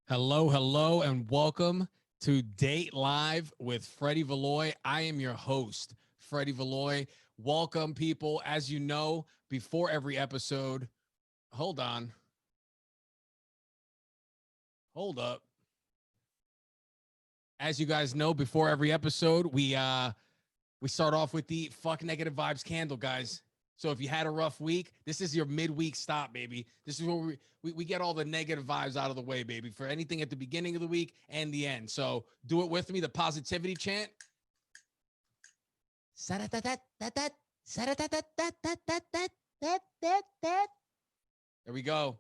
Hello, hello, and welcome to Date Live with Freddy Valoy. I am your host, Freddy Valoy. Welcome, people. As you know, before every episode, hold on, hold up. As you guys know, before every episode, we start off with the fuck negative vibes candle, guys. So if you had a rough week, this is your midweek stop, baby. This is where we get all the negative vibes out of the way, baby, for anything at the beginning of the week and the end. So do it with me, the positivity chant. There we go.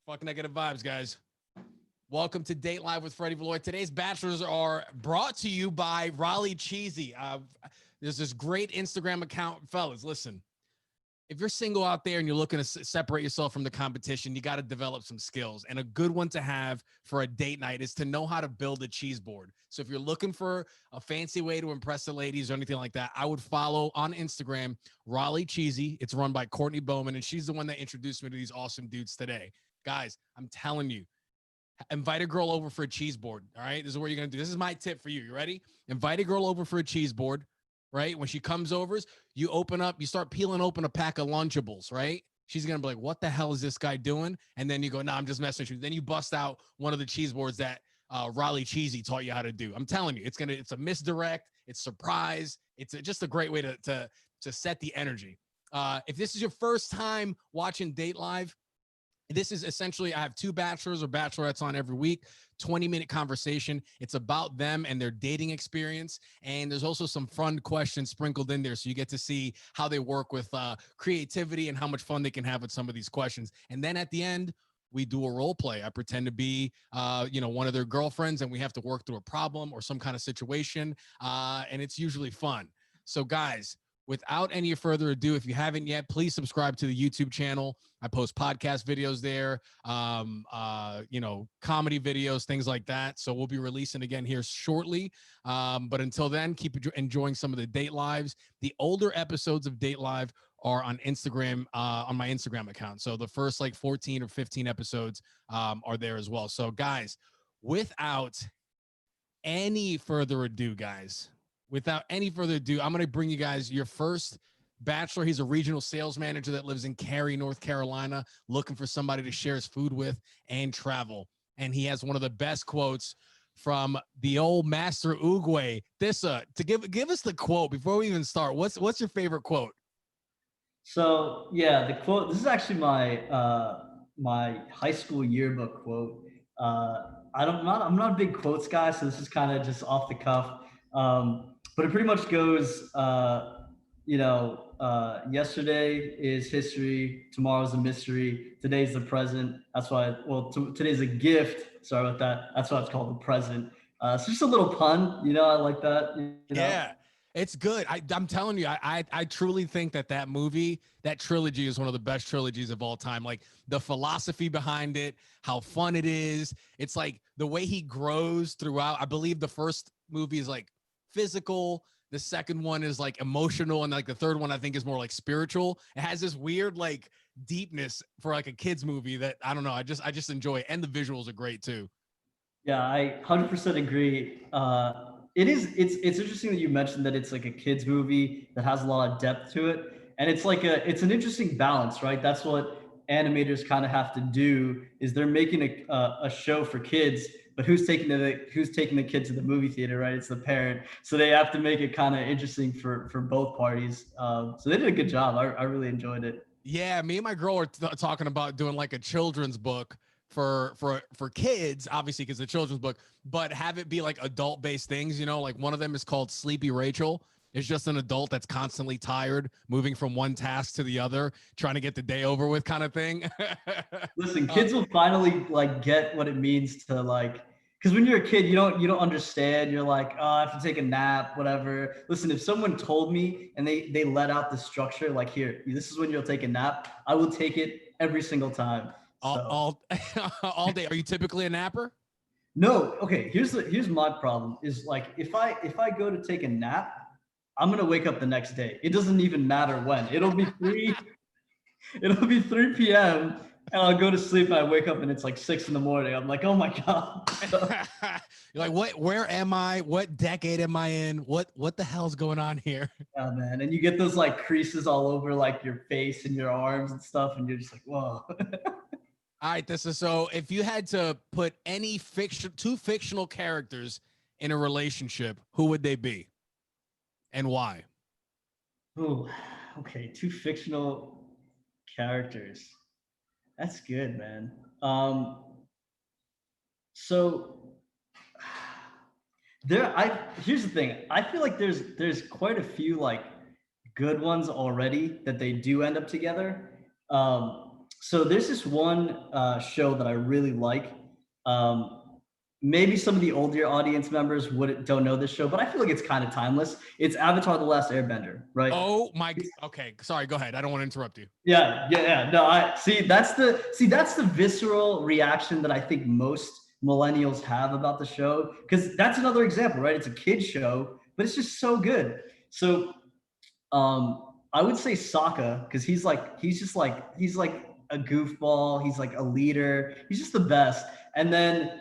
Fuck negative vibes, guys. Welcome to Date Live with Freddy Valoy. Today's bachelors are brought to you by Raleigh Cheesy. There's this great Instagram account. Fellas, listen. If you're single out there and you're looking to separate yourself from the competition, you got to develop some skills. And a good one to have for a date night is to know how to build a cheese board. So if you're looking for a fancy way to impress the ladies or anything like that, I would follow on Instagram, Raleigh Cheesy. It's run by Courtney Bowman, and she's the one that introduced me to these awesome dudes today. Guys, I'm telling you, invite a girl over for a cheese board. All right. This is what you're going to do. This is my tip for you. You ready? Invite a girl over for a cheese board, right? When she comes over, you start peeling open a pack of Lunchables, right? She's going to be like, what the hell is this guy doing? And then you go, no, I'm just messing with you. Then you bust out one of the cheese boards that Raleigh Cheesy taught you how to do. I'm telling you, it's a misdirect. It's surprise. It's just a great way to set the energy. If this is your first time watching Date Live, this is essentially, I have two bachelors or bachelorettes on every week, 20-minute conversation. It's about them and their dating experience. And there's also some fun questions sprinkled in there. So you get to see how they work with creativity and how much fun they can have with some of these questions. And then at the end, we do a role play. I pretend to be, one of their girlfriends, and we have to work through a problem or some kind of situation. And it's usually fun. So guys, without any further ado, if you haven't yet, please subscribe to the YouTube channel. I post podcast videos there, comedy videos, things like that. So we'll be releasing again here shortly. But until then, keep enjoying some of the Date Lives. The older episodes of Date Live are on Instagram, on my Instagram account. So the first 14 or 15 episodes are there as well. So guys, without any further ado, I'm going to bring you guys your first bachelor. He's a regional sales manager that lives in Cary, North Carolina, looking for somebody to share his food with and travel. And he has one of the best quotes from the old master Uguay. Give us the quote before we even start. What's your favorite quote? So yeah, the quote. This is actually my high school yearbook quote. I'm not a big quotes guy, so this is kind of just off the cuff. But it pretty much goes, yesterday is history, tomorrow's a mystery, today's the present. That's why. Well, today's a gift. Sorry about that. That's why it's called the present. So just a little pun. I like that. Yeah, it's good. I'm telling you, I truly think that movie, that trilogy is one of the best trilogies of all time. Like the philosophy behind it, how fun it is. It's like the way he grows throughout. I believe the first movie is like physical. The second one is like emotional. And like the third one, I think, is more like spiritual. It has this weird like deepness for like a kid's movie that I don't know. I just enjoy it. And the visuals are great too. Yeah, I 100% agree. It's interesting that you mentioned that it's like a kids movie that has a lot of depth to it, and it's an interesting balance, right? That's what animators kind of have to do is they're making a show for kids, but who's taking the kid to the movie theater, right? It's the parent, so they have to make it kind of interesting for both parties. So they did a good job. I really enjoyed it. Yeah, me and my girl are talking about doing like a children's book for kids, obviously because the children's book, but have it be like adult based things. Like one of them is called Sleepy Rachel. It's just an adult that's constantly tired, moving from one task to the other, trying to get the day over with, kind of thing. Listen, uh, kids will finally like get what it means to like, because when you're a kid, you don't understand. You're like, oh, I have to take a nap, whatever. Listen, if someone told me and they let out the structure, like, here, this is when you'll take a nap, I will take it every single time. all So all, all day. Are you typically a napper? no, okay. Here's my problem is like if I go to take a nap, I'm gonna wake up the next day. It doesn't even matter when. It'll be 3 p.m. And I'll go to sleep and I wake up and it's like 6 in the morning. I'm like, oh my God. You're like, where am I? What decade am I in? What the hell's going on here? Yeah, man. And you get those like creases all over like your face and your arms and stuff. And you're just like, whoa. All right, this is so if you had to put any two fictional characters in a relationship, who would they be and why? Ooh, okay. Two fictional characters. That's good, man. So here's the thing. I feel like there's quite a few like good ones already that they do end up together. So there's this one show that I really like. Um, Maybe some of the older audience members don't know this show, but I feel like it's kind of timeless. It's Avatar: The Last Airbender, right? Oh my. Okay, sorry. Go ahead. I don't want to interrupt you. Yeah, yeah, yeah. No, I see. That's the visceral reaction that I think most millennials have about the show, because that's another example, right? It's a kid show, but it's just so good. So I would say Sokka, because he's like a goofball. He's like a leader. He's just the best. And then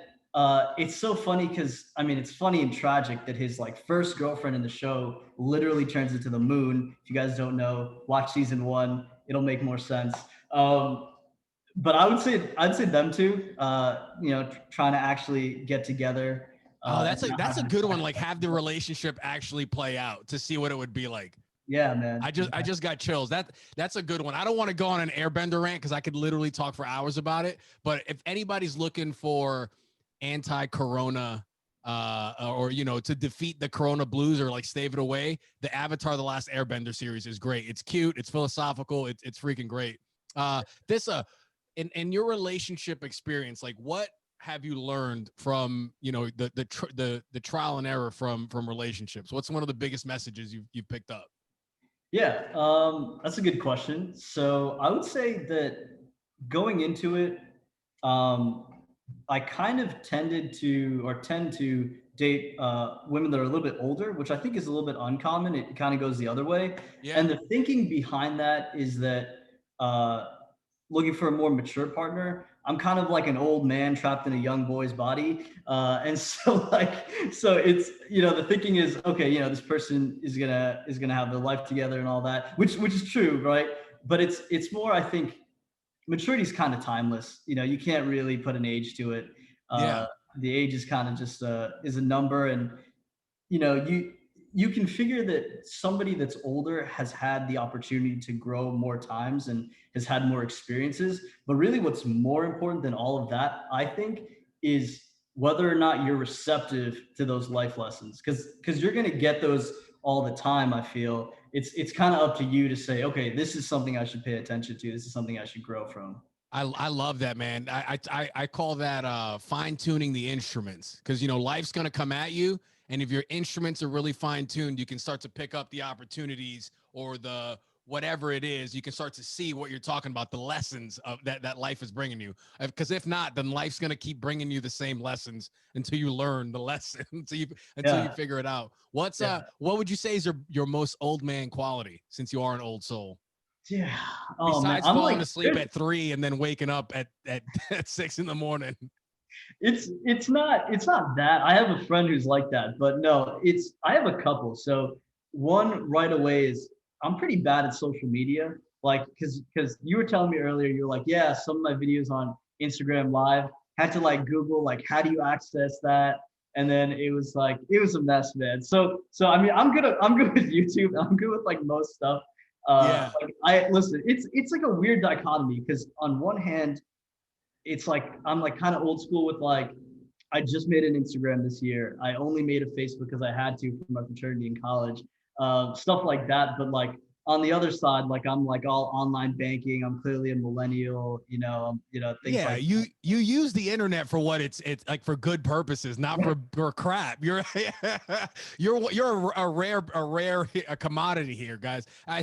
it's so funny because I mean it's funny and tragic that his like first girlfriend in the show literally turns into the moon. If you guys don't know, watch season 1. It'll make more sense. But I'd say them two. Trying to actually get together. Oh, that's a good one. Like have the relationship actually play out to see what it would be like. Yeah, man. I just got chills. That's a good one. I don't want to go on an Airbender rant because I could literally talk for hours about it. But if anybody's looking for anti-corona or to defeat the corona blues or like stave it away, the Avatar: The Last Airbender series is great. It's cute, it's philosophical, it's freaking great. In your relationship experience, like what have you learned from the trial and error from relationships? What's one of the biggest messages you've picked up? Yeah, that's a good question. So I would say that going into it, um, I kind of tend to date women that are a little bit older, which I think is a little bit uncommon. It kind of goes the other way. Yeah. And the thinking behind that is that uh, looking for a more mature partner. I'm kind of like an old man trapped in a young boy's body. And so so it's, the thinking is, okay, this person is gonna have their life together and all that, which is true, right? But it's more, I think, maturity is kind of timeless. You can't really put an age to it. Yeah. The age is kind of just is a number. And you can figure that somebody that's older has had the opportunity to grow more times and has had more experiences. But really what's more important than all of that, I think, is whether or not you're receptive to those life lessons, because you're going to get those all the time. I feel it's kind of up to you to say, okay, this is something I should pay attention to, this is something I should grow from. I love that, man. I call that fine tuning the instruments, because life's gonna come at you, and if your instruments are really fine tuned, you can start to pick up the opportunities or the whatever it is. You can start to see what you're talking about, the lessons of that life is bringing you. Because if not, then life's gonna keep bringing you the same lessons until you learn the lesson, until you figure it out. What would you say is your most old man quality, since you are an old soul? Yeah. Oh man, Besides I'm falling like, asleep at 3 and then waking up at 6 in the morning. it's not that. I have a friend who's like that, but no, I have a couple. So one right away is I'm pretty bad at social media. Like, because you were telling me earlier, you're like, yeah, some of my videos on Instagram Live had to like Google like how do you access that, and then it was a mess, man. So I mean, I'm good with YouTube. I'm good with like most stuff. Yeah. Like I listen, it's like a weird dichotomy, because on one hand, it's like I'm like kind of old school with like I just made an Instagram this year. I only made a Facebook because I had to for my fraternity in college, stuff like that. But like on the other side, like I'm like all online banking. I'm clearly a millennial, things Yeah, like you use the internet for what it's like, for good purposes, not for crap. You're you're a rare commodity here, guys. I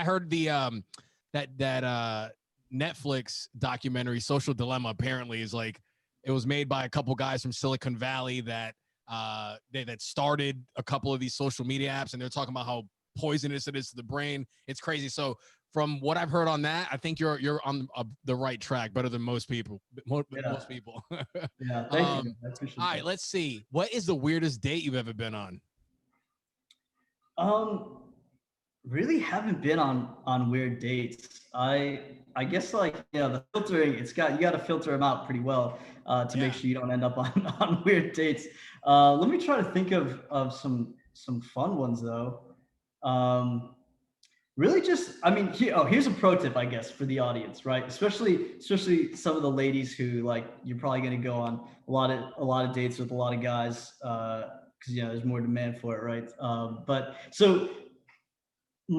heard the that Netflix documentary Social Dilemma apparently is like, it was made by a couple guys from Silicon Valley that that started a couple of these social media apps, and they're talking about how poisonous it is to the brain. It's crazy. So from what I've heard on that, I think you're on the right track, better than most people. Yeah. Most people. Yeah. Thank you. I All appreciate right, that. let's see. What is the weirdest date you've ever been on? Um, Really haven't been on weird dates. I guess like the filtering, you got to filter them out pretty well to make Yeah. sure you don't end up on on weird dates. Let me try to think of some fun ones though. Um, Really just, I mean, here's a pro tip, I guess, for the audience, right? Especially some of the ladies who like you're probably going to go on a lot of dates with a lot of guys because there's more demand for it, right? But so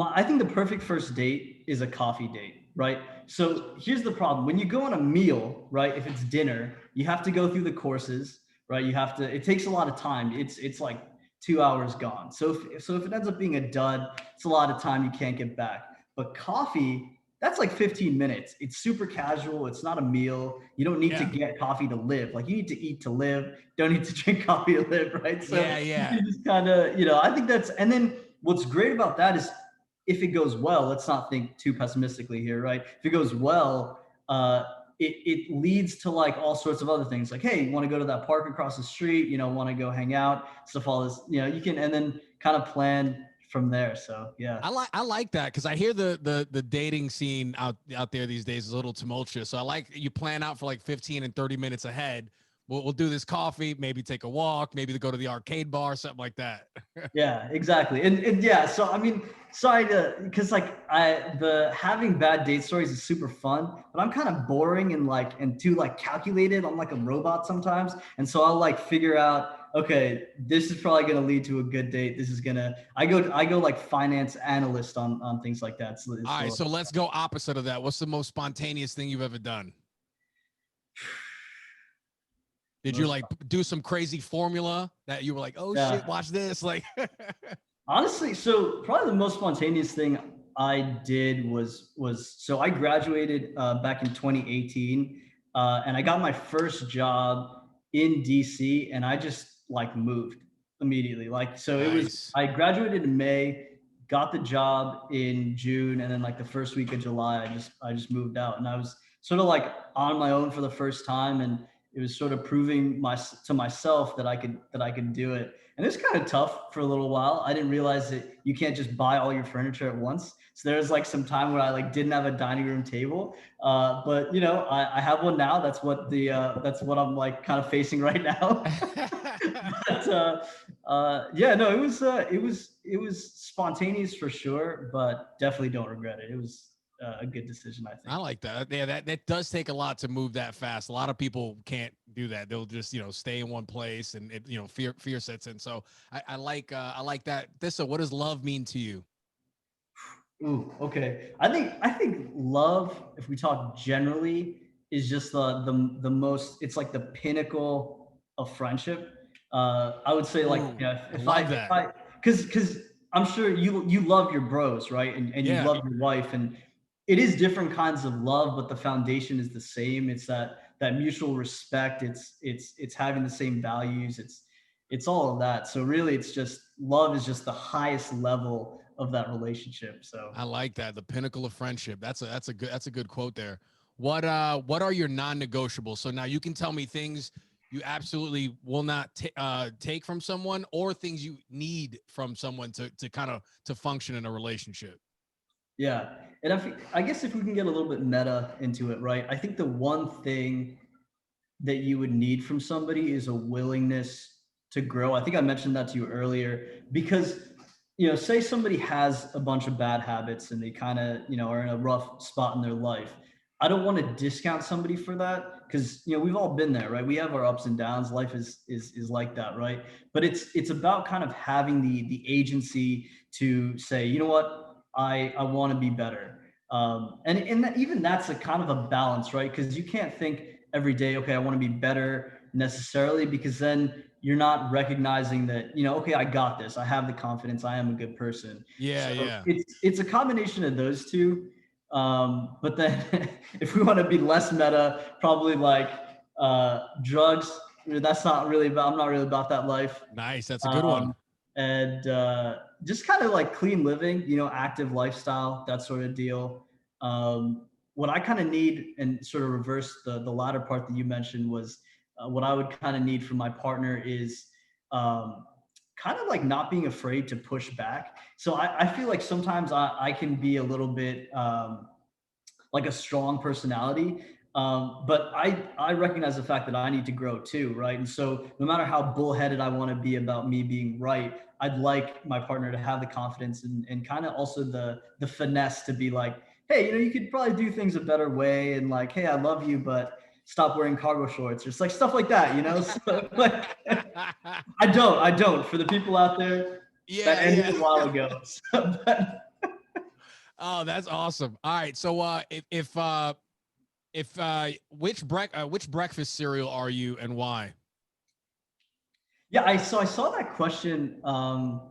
I think the perfect first date is a coffee date, right? So here's the problem. When you go on a meal, right? If it's dinner, you have to go through the courses, right? It takes a lot of time. It's like 2 hours gone. So if it ends up being a dud, it's a lot of time you can't get back. But coffee, that's like 15 minutes. It's super casual. It's not a meal. You don't need to Yeah. get coffee to live. Like you need to eat to live. Don't need to drink coffee to live, right? So Yeah, yeah. you just kind of, I think and then what's great about that is if it goes well, let's not think too pessimistically here, right? If it goes well, it leads to like all sorts of other things. Like, hey, you want to go to that park across the street? Want to go hang out, stuff. All this, you can, and then kind of plan from there. So yeah. I like that because I hear the dating scene out there these days is a little tumultuous. So I like you plan out for like 15 and 30 minutes ahead. We'll do this coffee, maybe take a walk, maybe to go to the arcade bar, something like that. Yeah, exactly. And yeah, so I mean, sorry because like the having bad date stories is super fun, but I'm kind of boring and too like calculated. I'm like a robot sometimes. And so I'll like figure out, okay, this is probably gonna lead to a good date. This is gonna I go like finance analyst on things like that. All right, so let's go opposite of that. What's the most spontaneous thing you've ever done? Did you like do some crazy formula that you were like, oh Yeah. shit, watch this? Like, Honestly, so probably the most spontaneous thing I did was so I graduated back in 2018, and I got my first job in DC, and I just like moved immediately. Like so, it was nice. I graduated in May, got the job in June, and then like the first week of July, I just moved out, and I was sort of like on my own for the first time, and it was sort of proving to myself that I could do it. And it's kind of tough for a little while. I didn't realize that you can't just buy all your furniture at once. So there was like some time where I like didn't have a dining room table. But I have one now. That's what I'm like kind of facing right now. But yeah, no, it was spontaneous for sure, but definitely don't regret it. It was a good decision, I I think. like that. Yeah, that does take a lot to move that fast. A lot of people can't do that. They'll just stay in one place, and fear sets in. So I like that. So what does love mean to you? Ooh, okay. I think love, if we talk generally, is just the most. It's like the pinnacle of friendship. I would say like Ooh, I if love that. because I'm sure you love your bros, right? And you Yeah. love your wife, and it is different kinds of love, but the foundation is the same. It's that mutual respect. It's having the same values. It's all of that. So really, it's just love is just the highest level of that relationship. So I like that. The pinnacle of friendship. That's a good quote there. What are your non-negotiables? So now you can tell me things you absolutely will not take from someone, or things you need from someone to kind of to function in a relationship. yeah, and I guess if we can get a little bit meta into it, right? I think the one thing that you would need from somebody is a willingness to grow. I think I mentioned that to you earlier because say somebody has a bunch of bad habits and they kind of, are in a rough spot in their life. I don't want to discount somebody for that because we've all been there, right? We have our ups and downs. Life is like that, right? But it's about kind of having the agency to say, you know what, I want to be better. And even that's a kind of a balance, right? Because you can't think every day, okay, I want to be better necessarily, because then you're not recognizing that, okay, I got this. I have the confidence. I am a good person. Yeah, So yeah. it's a combination of those two. But then if we want to be less meta, probably like drugs. That's not really about, I'm not really about that life. Nice. That's a good Um, one. and just kind of like clean living, you know, active lifestyle, that sort of deal. What I kind of need, and sort of reverse the latter part that you mentioned, was what I would kind of need from my partner is um, kind of like not being afraid to push back. So I feel like sometimes I can be a little bit like a strong personality. But I recognize the fact that I need to grow too, right? And so no matter how bullheaded I want to be about me being right, I'd like my partner to have the confidence and kind of also the finesse to be like, hey, you know, you could probably do things a better way, and like, hey, I love you, but stop wearing cargo shorts, or just like stuff like that, you know? So, like, I don't. For the people out there, that Yeah, ended yeah. a while ago. So, but Oh, that's awesome. All right. So which breakfast cereal are you and why? yeah, I saw that question on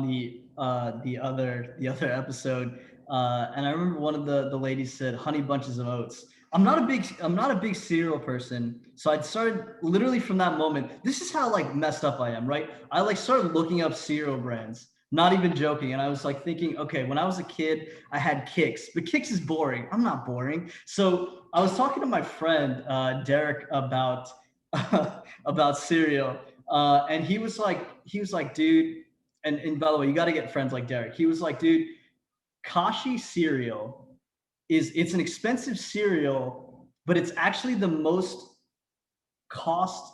the other episode, and I remember one of the ladies said honey bunches of oats. I'm not a big cereal person, so I'd started literally from that moment. This is how like messed up I am, right? I like started looking up cereal brands. Not even joking. And I was like thinking, okay, when I was a kid, I had Kix, but Kix is boring. I'm not boring. So I was talking to my friend Derek about about cereal, and he was like, dude, and by the way, you got to get friends like Derek. He was like, dude, Kashi cereal it's an expensive cereal, but it's actually the most cost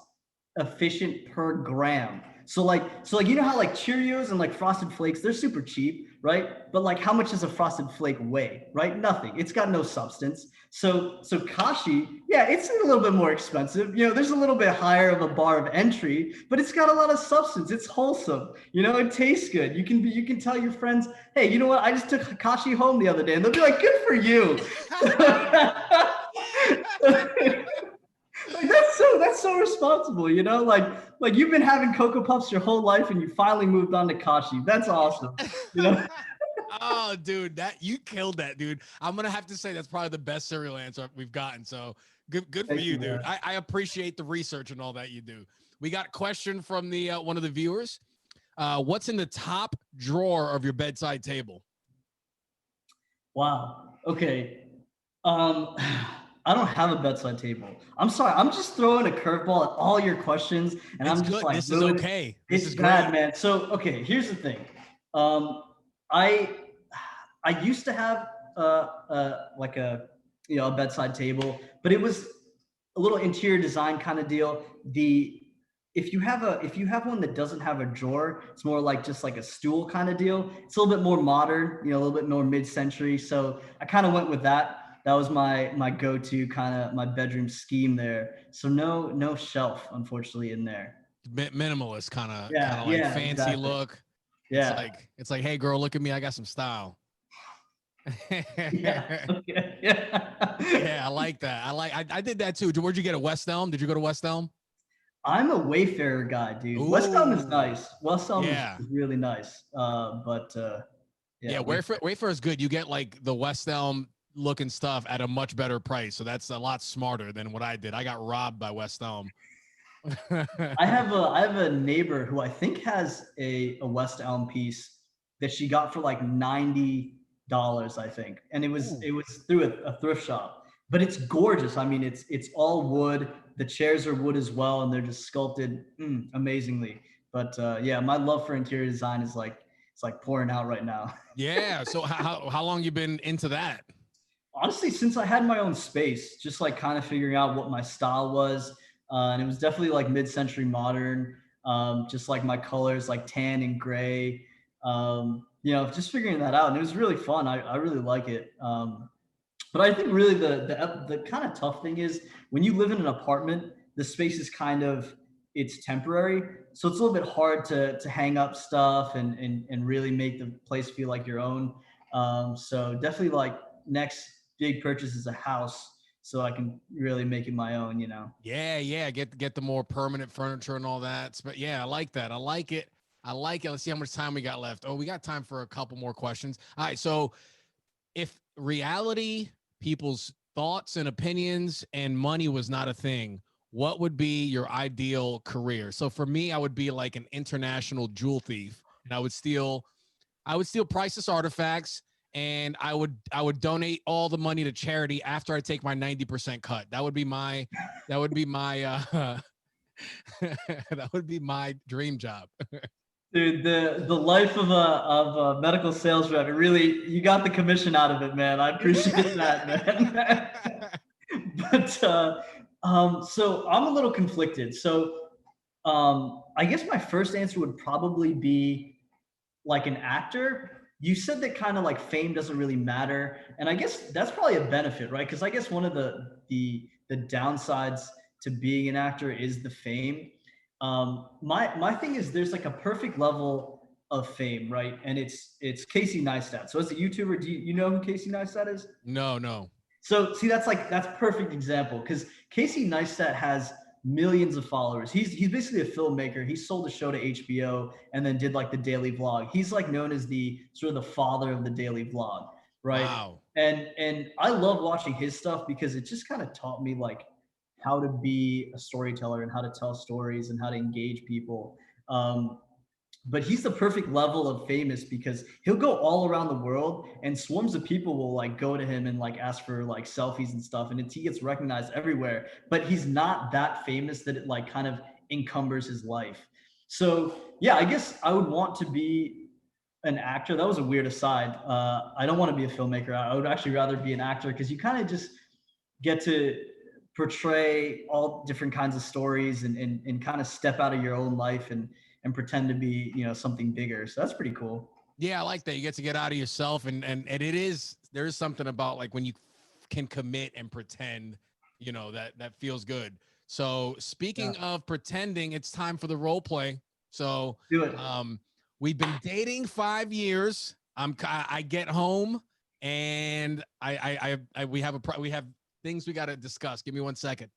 efficient per gram. So like you know how like Cheerios and like Frosted Flakes, they're super cheap, right? But like how much does a Frosted Flake weigh, right? Nothing. It's got no substance. So Kashi, yeah, it's a little bit more expensive. You know, there's a little bit higher of a bar of entry, but it's got a lot of substance. It's wholesome. You know, it tastes good. You can tell your friends, hey, you know what? I just took Kashi home the other day, and they'll be like, good for you. Like that's so responsible, you know. Like you've been having Cocoa Puffs your whole life, and you finally moved on to Kashi. That's awesome, you know. Oh, dude, that you killed that, dude. I'm gonna have to say that's probably the best cereal answer we've gotten. So good for Thank you, you, dude. man. I appreciate the research and all that you do. We got a question from the one of the viewers. What's in the top drawer of your bedside table? Wow. Okay. Um, I don't have a bedside table. I'm sorry. I'm just throwing a curveball at all your questions, and It's I'm just good. like This is ruining. okay. This It's is bad, great. man. So okay, here's the thing. Um, I I used to have like a you know a bedside table, but it was a little interior design kind of deal. The if you have one that doesn't have a drawer, it's more like just like a stool kind of deal. It's a little bit more modern, you know, a little bit more mid-century. So I kind of went with that. That was my go-to kind of my bedroom scheme there. So no shelf, unfortunately, in there. Minimalist, kind Yeah, of like yeah, fancy exactly. look. Yeah, It's like, hey girl, look at me. I got some style. yeah, okay, yeah. Yeah, I like that. I did that too. Where'd you get a West Elm? Did you go to West Elm? I'm a Wayfarer guy, dude. West Elm is Ooh, nice. West Elm yeah. is really nice. But yeah, Yeah, Wayfair is good. You get like the West Elm looking stuff at a much better price. So that's a lot smarter than what I did. I got robbed by West Elm. I have a neighbor who I think has a West Elm piece that she got for like $90, I think, and Ooh. it was through a thrift shop. But it's gorgeous. I mean, it's all wood. The chairs are wood as well, and they're just sculpted amazingly. But yeah, my love for interior design is like it's like pouring out right now. Yeah. So how long you been into that? Honestly, since I had my own space, just like kind of figuring out what my style was, and it was definitely like mid-century modern, just like my colors, like tan and gray. You know, just figuring that out, and it was really fun. I really like it. But I think really the kind of tough thing is when you live in an apartment, the space is kind of it's temporary, so it's a little bit hard to hang up stuff and really make the place feel like your own. So definitely like next big purchase is a house, so I can really make it my own. You know. Yeah, yeah. Get the more permanent furniture and all that. But yeah, I like that. I like it. I like it. Let's see how much time we got left. Oh, we got time for a couple more questions. All right. So if reality, people's thoughts and opinions and money was not a thing, what would be your ideal career? So for me, I would be like an international jewel thief, and I would steal priceless artifacts, and I would donate all the money to charity after I take my 90% cut. That would be my that would be my dream job. Dude, the life of a medical sales rep, it really, you got the commission out of it, man. I appreciate that, man. But so I'm a little conflicted. So I guess my first answer would probably be like an actor. You said that kind of like fame doesn't really matter, and I guess that's probably a benefit, right? Because I guess one of the downsides to being an actor is the fame. My thing is there's like a perfect level of fame, right? And it's Casey Neistat. So as a YouTuber, do you know who Casey Neistat is? No, no. So see, that's perfect example because Casey Neistat has millions of followers. He's basically a filmmaker. He sold a show to HBO and then did like the daily vlog. He's like known as the sort of the father of the daily vlog, right? Wow. And I love watching his stuff because it just kind of taught me like how to be a storyteller and how to tell stories and how to engage people. But he's the perfect level of famous because he'll go all around the world and swarms of people will like go to him and like ask for like selfies and stuff, and he gets recognized everywhere, but he's not that famous that it like kind of encumbers his life. So yeah, I guess I would want to be an actor. That was a weird aside. I don't want to be a filmmaker. I would actually rather be an actor because you kind of just get to portray all different kinds of stories and kind of step out of your own life and pretend to be, you know, something bigger. So that's pretty cool. Yeah, I like that. You get out of yourself, and it is, there is something about like when you can commit and pretend, you know, that feels good. So speaking of pretending, it's time for the role play. So Do it. we've been dating 5 years. I get home and we have things we got to discuss. Give me 1 second.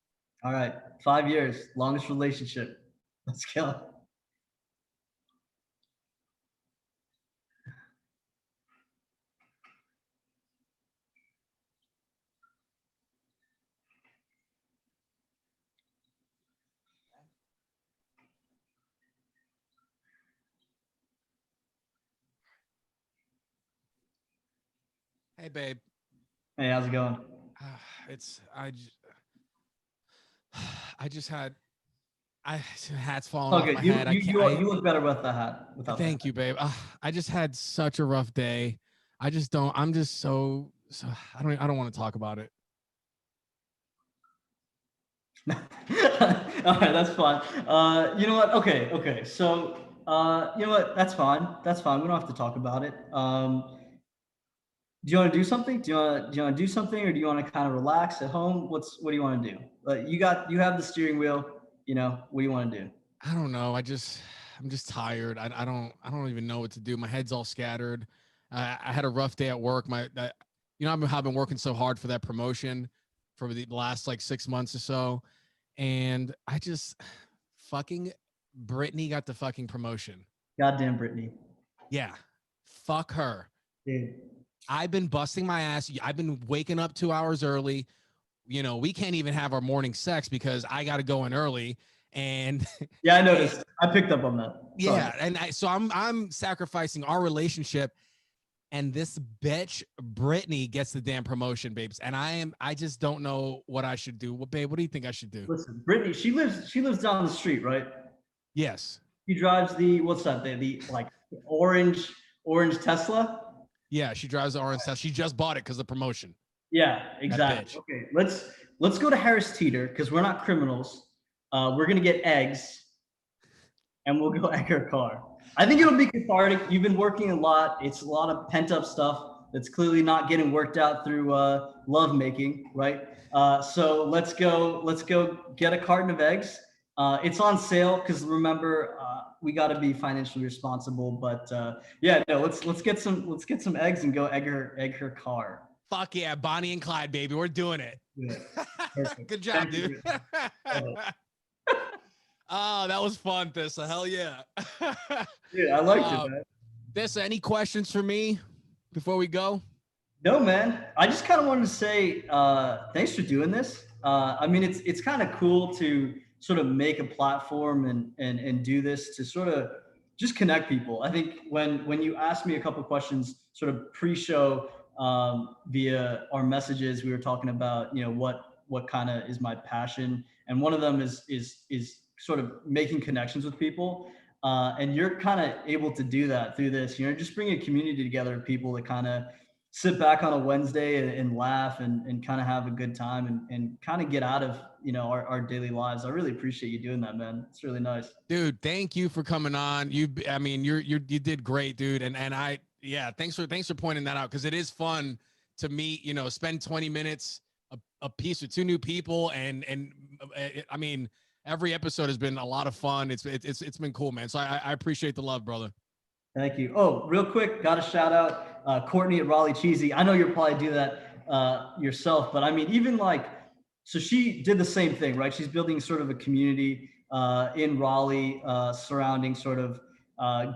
All right. 5 years, longest relationship. Let's go. Hey, babe. Hey, how's it going? It's I just had hats falling off Okay, my you head. I you can't. you look better with the hat. Without that. Thank you, babe. I just had such a rough day. I just don't. I'm just so. I don't want to talk about it. All right, that's fine. You know what? Okay. So, you know what? That's fine. That's fine. We don't have to talk about it. Do you want to do something? Do you want to do something, or do you want to kind of relax at home? What do you want to do? You have the steering wheel. You know, what do you want to do? I don't know. I'm just tired. I don't even know what to do. My head's all scattered. I had a rough day at work. You know, I've been working so hard for that promotion for the last like 6 months or so, and I just fucking Brittany got the fucking promotion. Goddamn, Brittany. Yeah, fuck her. Dude. I've been busting my ass. I've been waking up 2 hours early. You know, we can't even have our morning sex because I got to go in early. And Yeah, I noticed. I picked up on that. Sorry. yeah, and so I'm sacrificing our relationship, and this bitch Brittany gets the damn promotion, babes. And I just don't know what I should do. Well, babe, what do you think I should do? Listen, Brittany, she lives down the street, right? Yes. She drives the what's that? The like orange Tesla. Yeah, she drives the orange Tesla. She just bought it because of the promotion. Yeah, exactly. Okay, let's go to Harris Teeter because we're not criminals. We're gonna get eggs, and we'll go egg her car. I think it'll be cathartic. You've been working a lot. It's a lot of pent up stuff that's clearly not getting worked out through love making, right? So let's go get a carton of eggs. It's on sale because remember we got to be financially responsible. But yeah, no, let's get some eggs and go egg her car. Fuck yeah, Bonnie and Clyde, baby, we're doing it. Yeah. Good job, dude. Oh, that was fun, Thissa. Hell yeah. Yeah, I liked it, man. Thissa, any questions for me before we go? No, man. I just kind of wanted to say thanks for doing this. I mean, it's kind of cool to sort of make a platform and do this to sort of just connect people. I think when you asked me a couple questions sort of pre-show via our messages, we were talking about, you know, what kind of is my passion, and one of them is sort of making connections with people. And you're kind of able to do that through this, you know, just bring a community together of people that kind of sit back on a Wednesday and laugh and kind of have a good time and kind of get out of, you know, our daily lives. I really appreciate you doing that, man. It's really nice. Dude, thank you for coming on. I mean, you did great, dude. Yeah, thanks for pointing that out, because it is fun to meet, you know, spend 20 minutes a piece with two new people, and I mean, every episode has been a lot of fun. It's been cool, man. So I appreciate the love, brother. Thank you. Oh, real quick, got to shout out Courtney at Raleigh Cheesy. I know you'll probably do that yourself, but I mean, even like, so she did the same thing, right? She's building sort of a community in Raleigh surrounding sort of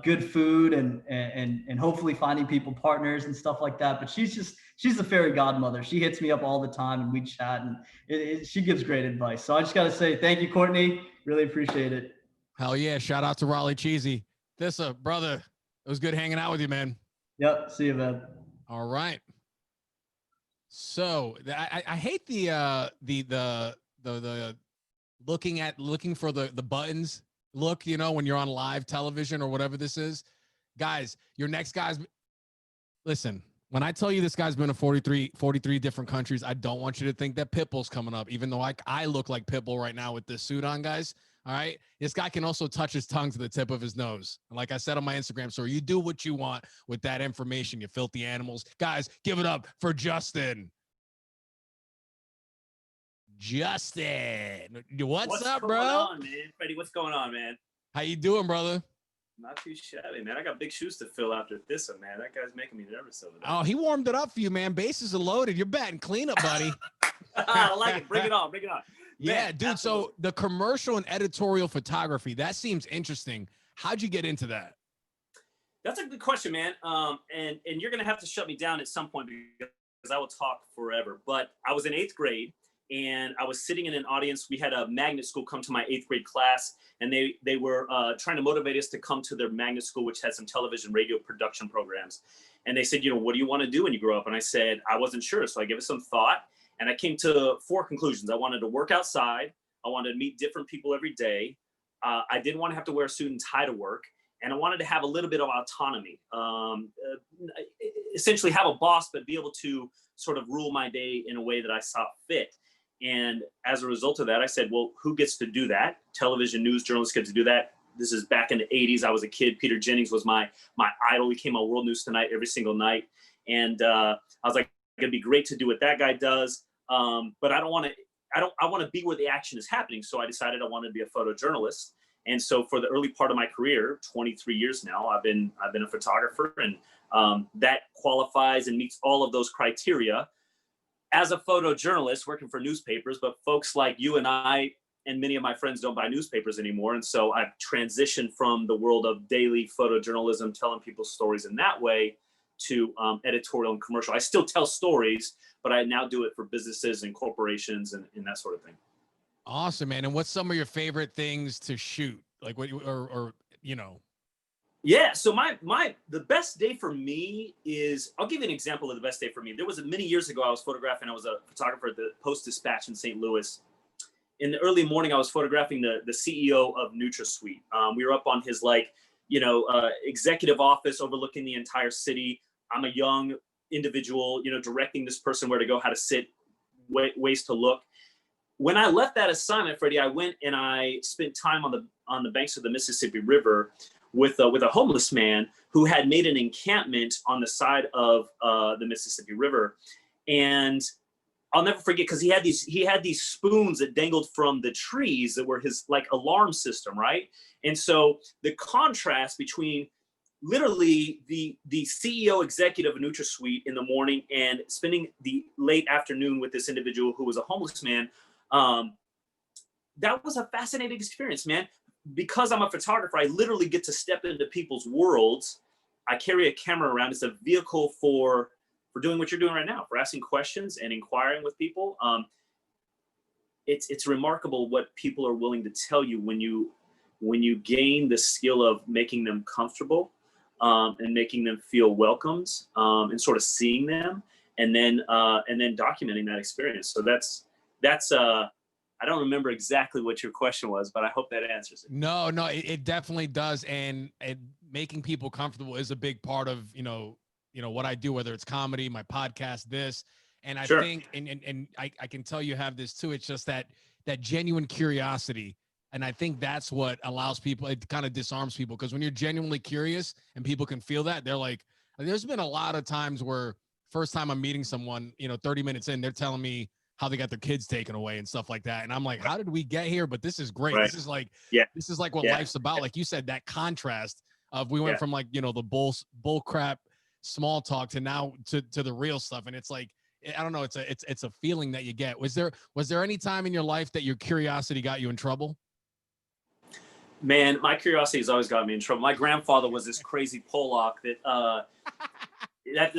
good food and hopefully finding people partners and stuff like that. But she's the fairy godmother. She hits me up all the time and we chat, and she gives great advice. So I just got to say thank you, Courtney. Really appreciate it. Hell yeah! Shout out to Raleigh Cheesy. This brother. It was good hanging out with you, man. Yep. See you, man. All right. So I hate the looking for the buttons look, you know, when you're on live television or whatever this is. Guys, your next guy's, listen, when I tell you this guy's been to 43 different countries, I don't want you to think that Pitbull's coming up, even though I look like Pitbull right now with this suit on, guys. All right. This guy can also touch his tongue to the tip of his nose. And like I said on my Instagram story, you do what you want with that information, you filthy animals. Guys, give it up for Justin. Justin, what's up, bro? What's going on, man? Freddie, what's going on, man? How you doing, brother? Not too shabby, man. I got big shoes to fill after this one, man. That guy's making me nervous over there. Oh, he warmed it up for you, man. Bases are loaded. You're batting cleanup, buddy. I like it. Bring it on. Bring it on. Yeah, Man, dude. absolutely. So the commercial and editorial photography, that seems interesting. How'd you get into that? That's a good question, man. And you're gonna have to shut me down at some point because I will talk forever. But I was in 8th grade and I was sitting in an audience. We had a magnet school come to my 8th grade class, and they were trying to motivate us to come to their magnet school, which had some television, radio production programs. And they said, you know, what do you want to do when you grow up? And I said, I wasn't sure. So I gave it some thought. And I came to 4 conclusions. I wanted to work outside. I wanted to meet different people every day. I didn't want to have to wear a suit and tie to work. And I wanted to have a little bit of autonomy. Essentially have a boss, but be able to sort of rule my day in a way that I saw fit. And as a result of that, I said, well, who gets to do that? Television news journalists get to do that. This is back in the 80s. I was a kid. Peter Jennings was my idol. He came on World News Tonight every single night. And I was like, it'd be great to do what that guy does. But I want to be where the action is happening. So I decided I wanted to be a photojournalist. And so for the early part of my career, 23 years now, I've been a photographer, and that qualifies and meets all of those criteria as a photojournalist working for newspapers. But folks like you and I and many of my friends don't buy newspapers anymore. And so I've transitioned from the world of daily photojournalism, telling people stories in that way, to editorial and commercial. I still tell stories, but I now do it for businesses and corporations and that sort of thing. Awesome, man. And what's some of your favorite things to shoot? Like what, or you know? Yeah. So the best day for me is, I'll give you an example of the best day for me. There was many years ago, I was photographing. I was a photographer at the Post-Dispatch in St. Louis. In the early morning, I was photographing the CEO of NutraSweet. We were up on his executive office overlooking the entire city. I'm a young individual, directing this person where to go, how to sit, ways to look. When I left that assignment, Freddie, I went and I spent time on the banks of the Mississippi River with a homeless man who had made an encampment on the side of the Mississippi River. And I'll never forget, because he had these spoons that dangled from the trees that were his alarm system, right? And so the contrast between literally the CEO executive of NutraSweet in the morning and spending the late afternoon with this individual who was a homeless man, that was a fascinating experience, man. Because I'm a photographer, I literally get to step into people's worlds. I carry a camera around. It's a vehicle for doing what you're doing right now, for asking questions and inquiring with people. it's remarkable what people are willing to tell you when you gain the skill of making them comfortable, and making them feel welcomed, and sort of seeing them, and then documenting that experience. So that's I don't remember exactly what your question was, but I hope that answers it. No, it definitely does. And making people comfortable is a big part of, what I do, whether it's comedy, my podcast, this. And I Sure. think, and I can tell you have this too. It's just that genuine curiosity. And I think that's what allows people, it kind of disarms people. Because when you're genuinely curious and people can feel that, they're like, there's been a lot of times where first time I'm meeting someone, 30 minutes in, they're telling me how they got their kids taken away and stuff like that. And I'm like, how did we get here? But this is great. Right. This is like, Yeah. this is like what Yeah. life's about. Like you said, that contrast of we went Yeah. from like, the bull crap, small talk to now to the real stuff. And it's like, I don't know. It's a feeling that you get. Was there any time in your life that your curiosity got you in trouble? Man, my curiosity has always got me in trouble. My grandfather was this crazy Polak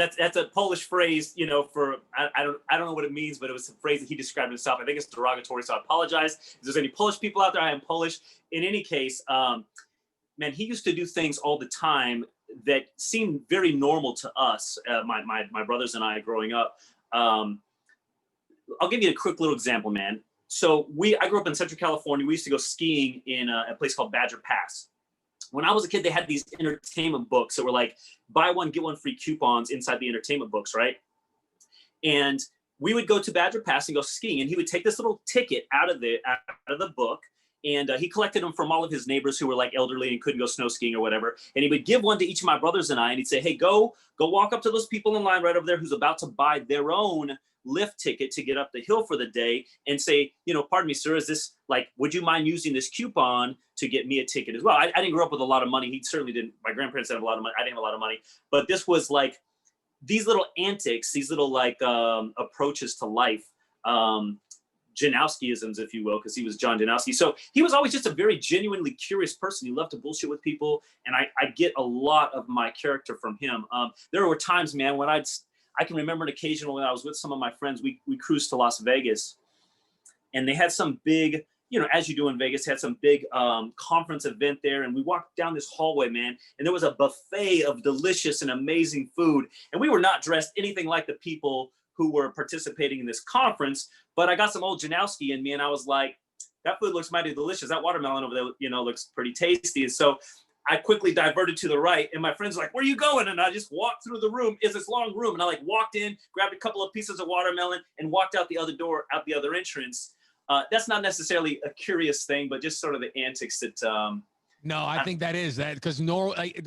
that's a Polish phrase, for I don't know what it means, but it was a phrase that he described himself. I think it's derogatory, so I apologize if there's any Polish people out there. I am Polish. In any case, man, he used to do things all the time that seemed very normal to us, my brothers and I growing up. I'll give you a quick little example, man. So I grew up in Central California. We used to go skiing in a place called Badger Pass. When I was a kid, they had these entertainment books that were like buy one, get one free coupons inside the entertainment books, right? And we would go to Badger Pass and go skiing, and he would take this little ticket out of the book, and he collected them from all of his neighbors who were like elderly and couldn't go snow skiing or whatever. And he would give one to each of my brothers and I, and he'd say, hey, go walk up to those people in line right over there who's about to buy their own lift ticket to get up the hill for the day, and say, pardon me, sir, is this like, would you mind using this coupon to get me a ticket as well? I didn't grow up with a lot of money. He certainly didn't. My grandparents didn't have a lot of money. I didn't have a lot of money. But this was like these little antics, these little like approaches to life, Janowskiisms, if you will, because he was John Janowski. So he was always just a very genuinely curious person. He loved to bullshit with people. And I get a lot of my character from him. There were times, man, when I can remember an occasion when I was with some of my friends, we cruised to Las Vegas, and they had some big, as you do in Vegas, had some big conference event there. And we walked down this hallway, man, and there was a buffet of delicious and amazing food. And we were not dressed anything like the people who were participating in this conference, but I got some old Janowski in me, and I was like, that food looks mighty delicious. That watermelon over there, looks pretty tasty. And so I quickly diverted to the right, and my friends were like, where are you going? And I just walked through the room. It's this long room. And I walked in, grabbed a couple of pieces of watermelon, and walked out the other door, out the other entrance. That's not necessarily a curious thing, but just sort of the antics that. No, I think that is that, because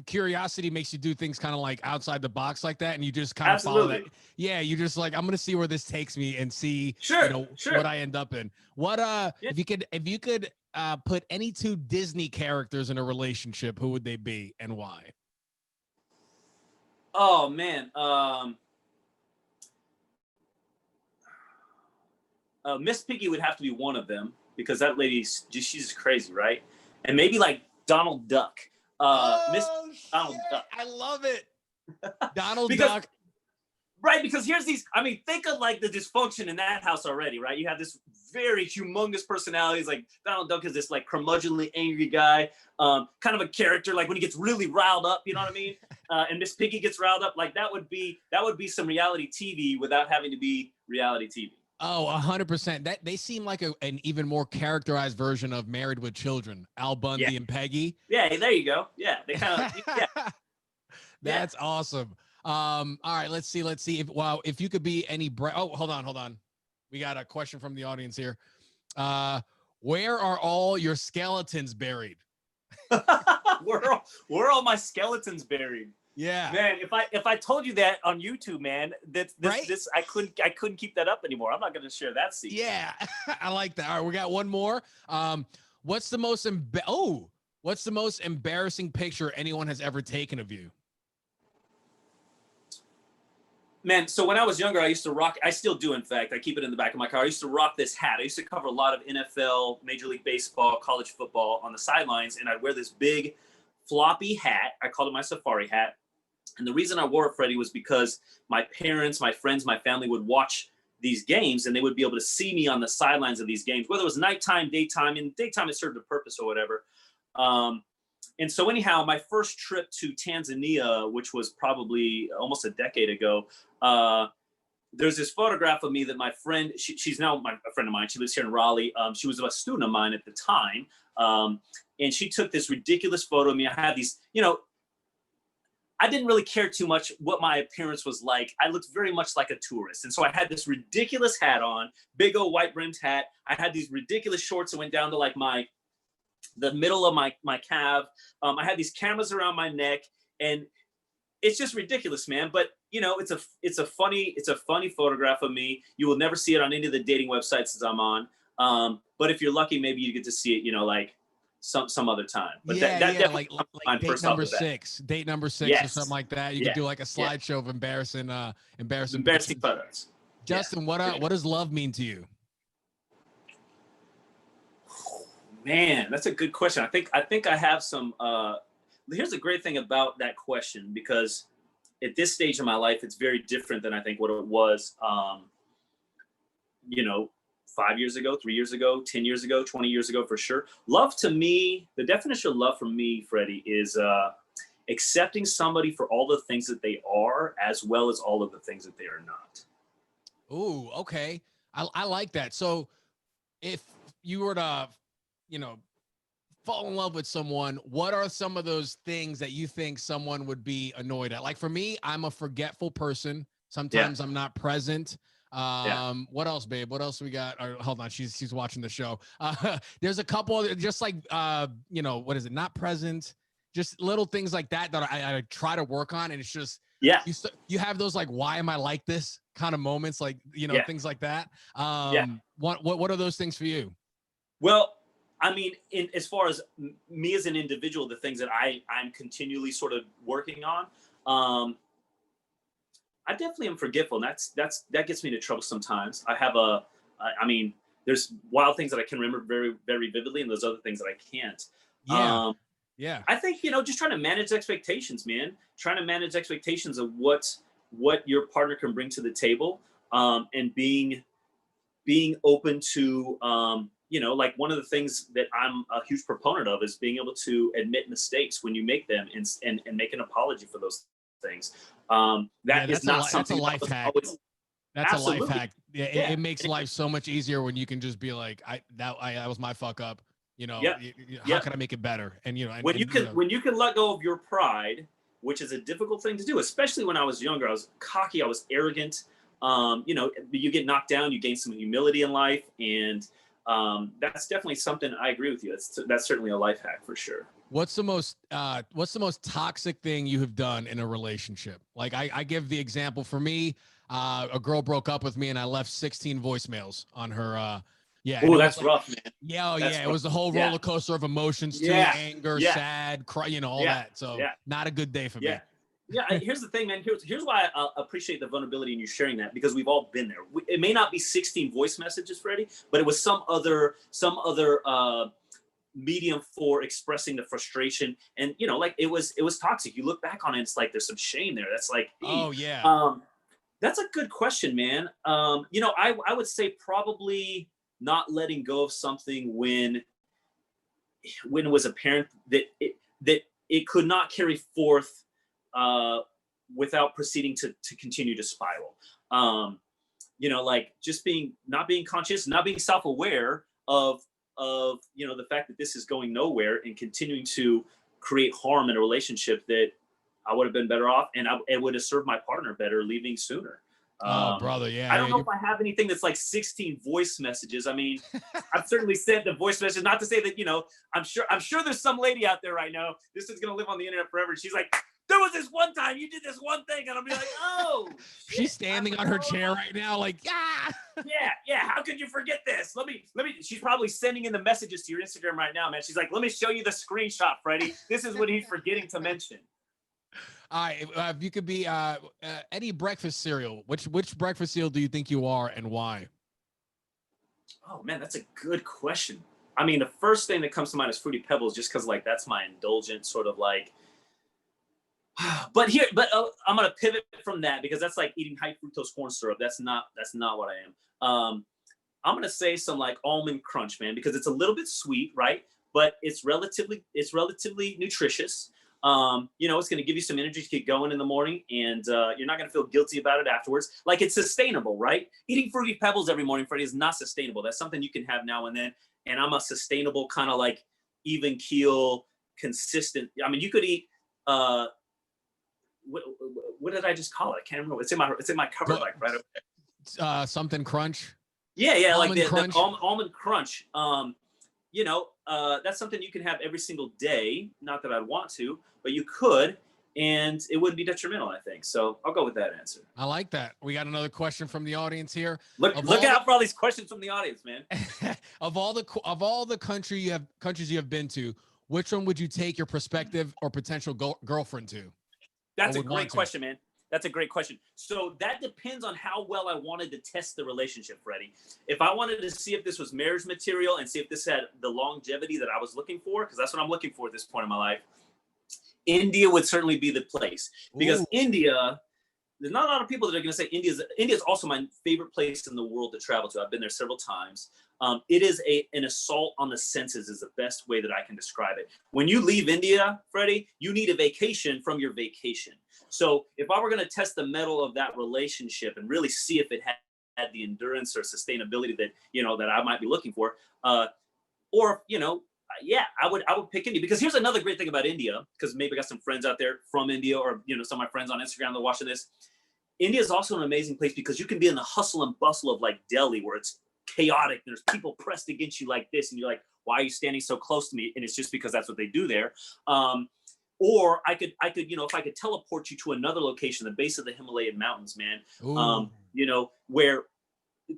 curiosity makes you do things kind of like outside the box like that, and you just kind of follow that. Yeah, you just like, I'm gonna see where this takes me and see, sure. what I end up in. What if you could put any two Disney characters in a relationship, who would they be and why? Oh man, Miss Piggy would have to be one of them, because that lady's she's just crazy, right? And maybe like Donald Duck. Miss Donald Duck. I love it. Donald Because, Duck. Right, because here's these, think of like the dysfunction in that house already, right? You have this very humongous personalities, like Donald Duck is this like curmudgeonly angry guy, kind of a character, like when he gets really riled up, you know what I mean? And Miss Piggy gets riled up, like that would be some reality TV without having to be reality TV. Oh, 100%. That they seem like an even more characterized version of Married with Children, Al Bundy and Peggy. Yeah, there you go. Yeah, they kind of. Yeah. That's awesome. All right, let's see. If you could be any hold on. We got a question from the audience here. Where are all your skeletons buried? Where are all my skeletons buried? Yeah, man. If I told you that on YouTube, man, this I couldn't keep that up anymore. I'm not going to share that secret. Yeah, I like that. All right, we got one more. What's the most embarrassing picture anyone has ever taken of you? Man, so when I was younger, I used to rock, I still do, in fact, I keep it in the back of my car. I used to rock this hat. I used to cover a lot of NFL, Major League Baseball, college football on the sidelines, and I'd wear this big floppy hat. I called it my safari hat. And the reason I wore it, Freddie, was because my parents, my friends, my family would watch these games, and they would be able to see me on the sidelines of these games, whether it was nighttime, daytime. In daytime, it served a purpose or whatever. And so anyhow, my first trip to Tanzania, which was probably almost a decade ago, there's this photograph of me that my friend, she's now a friend of mine. She lives here in Raleigh. She was a student of mine at the time. And she took this ridiculous photo of me. I had these, I didn't really care too much what my appearance was like. I looked very much like a tourist. And so I had this ridiculous hat on, big old white brimmed hat. I had these ridiculous shorts that went down to like the middle of my calf. I had these cameras around my neck, and it's just ridiculous, man. But it's a funny photograph of me. You will never see it on any of the dating websites that I'm on. But if you're lucky, maybe you get to see it, like some other time. But that definitely like date number 6, yes. or something like that. You could do like a slideshow of embarrassing photos. Justin, what does love mean to you? Man, that's a good question. I think I have some. Here's the great thing about that question, because at this stage of my life, it's very different than I think what it was. 5 years ago, 3 years ago, 10 years ago, 20 years ago, for sure. Love to me, the definition of love for me, Freddie, is accepting somebody for all the things that they are, as well as all of the things that they are not. Ooh, okay. I like that. So if you were to, fall in love with someone, what are some of those things that you think someone would be annoyed at? Like for me, I'm a forgetful person. Sometimes I'm not present. What else, babe? What else we got? Hold on, she's watching the show. There's a couple, just like what is it? Not present, just little things like that I try to work on, and it's just you have those like, why am I like this kind of moments, like things like that. What are those things for you? Well, I mean, as far as me as an individual, the things that I'm continually sort of working on. I definitely am forgetful, and that gets me into trouble sometimes. I have there's wild things that I can remember very, very vividly, and there's other things that I can't. I think, just trying to manage expectations, man. Trying to manage expectations of what your partner can bring to the table, and being open to, like one of the things that I'm a huge proponent of is being able to admit mistakes when you make them, and make an apology for those things. That's a life hack. That's absolutely a life hack. It makes life so much easier when you can just be like, that was my fuck up. How can I make it better? And when you can let go of your pride, which is a difficult thing to do, especially when I was younger. I was cocky, I was arrogant. You get knocked down, you gain some humility in life, and that's definitely something. I agree with you. That's certainly a life hack for sure. What's the most toxic thing you have done in a relationship? Like I give the example for me, a girl broke up with me and I left 16 voicemails on her. Oh, that's rough, man. It was the whole roller coaster of emotions too, anger, sad, cry, all that. So not a good day for me. Here's the thing, man. Here's why I appreciate the vulnerability in you sharing that, because we've all been there. It may not be 16 voice messages, Freddie, but it was some other medium for expressing the frustration, and like it was toxic. You look back on it, it's like there's some shame there. That's like, that's a good question, man. I would say probably not letting go of something when it was apparent that it could not carry forth without proceeding to continue to spiral. Like just not being conscious, not being self-aware of the fact that this is going nowhere and continuing to create harm in a relationship that I would have been better off, and it would have served my partner better leaving sooner. Brother, I don't know if I have anything that's like 16 voice messages. I mean, I've certainly sent the voice message, not to say that, I'm sure there's some lady out there right now, this is going to live on the internet forever. And she's like, there was this one time you did this one thing, and I'll be like, oh. She's standing on her chair right now, like, Yeah. How could you forget this? Let me. She's probably sending in the messages to your Instagram right now, man. She's like, let me show you the screenshot, Freddie. This is what he's forgetting to mention. All right, if you could be any breakfast cereal, which breakfast cereal do you think you are, and why? Oh man, that's a good question. I mean, the first thing that comes to mind is Fruity Pebbles, just because like that's my indulgent sort of like I'm gonna pivot from that because that's like eating high fructose corn syrup. That's not what I am. I'm gonna say some like almond crunch, man, because it's a little bit sweet, right? But it's relatively nutritious. It's gonna give you some energy to get going in the morning, and you're not gonna feel guilty about it afterwards. Like, it's sustainable, right? Eating Fruity Pebbles every morning, Freddie, is not sustainable. That's something you can have now and then. And I'm a sustainable kind of like even keel, consistent. I mean, you could eat. What did I just call it? I can't remember. It's in my cupboard, like right over there. Something crunch. Yeah, Almond like crunch. the almond crunch. That's something you can have every single day. Not that I'd want to, but you could, and it wouldn't be detrimental, I think. So I'll go with that answer. I like that. We got another question from the audience here. Look out for all these questions from the audience, man. Of all the countries you have been to, which one would you take your prospective or potential girlfriend to? That's a great question, man. That's a great question. So that depends on how well I wanted to test the relationship, Freddie. If I wanted to see if this was marriage material and see if this had the longevity that I was looking for, because that's what I'm looking for at this point in my life, India would certainly be the place. Because India, there's not a lot of people that are going to say India is also my favorite place in the world to travel to. I've been there several times. It is an assault on the senses is the best way that I can describe it. When you leave India, Freddie, you need a vacation from your vacation. So if I were going to test the mettle of that relationship and really see if it had the endurance or sustainability that I might be looking for, I would pick India. Because here's another great thing about India, because maybe I got some friends out there from India, or some of my friends on Instagram that are watching this. India is also an amazing place because you can be in the hustle and bustle of like Delhi, where it's chaotic. There's people pressed against you like this, and you're like, why are you standing so close to me? And it's just because that's what they do there. Or I could, if I could teleport you to another location, the base of the Himalayan mountains, man, where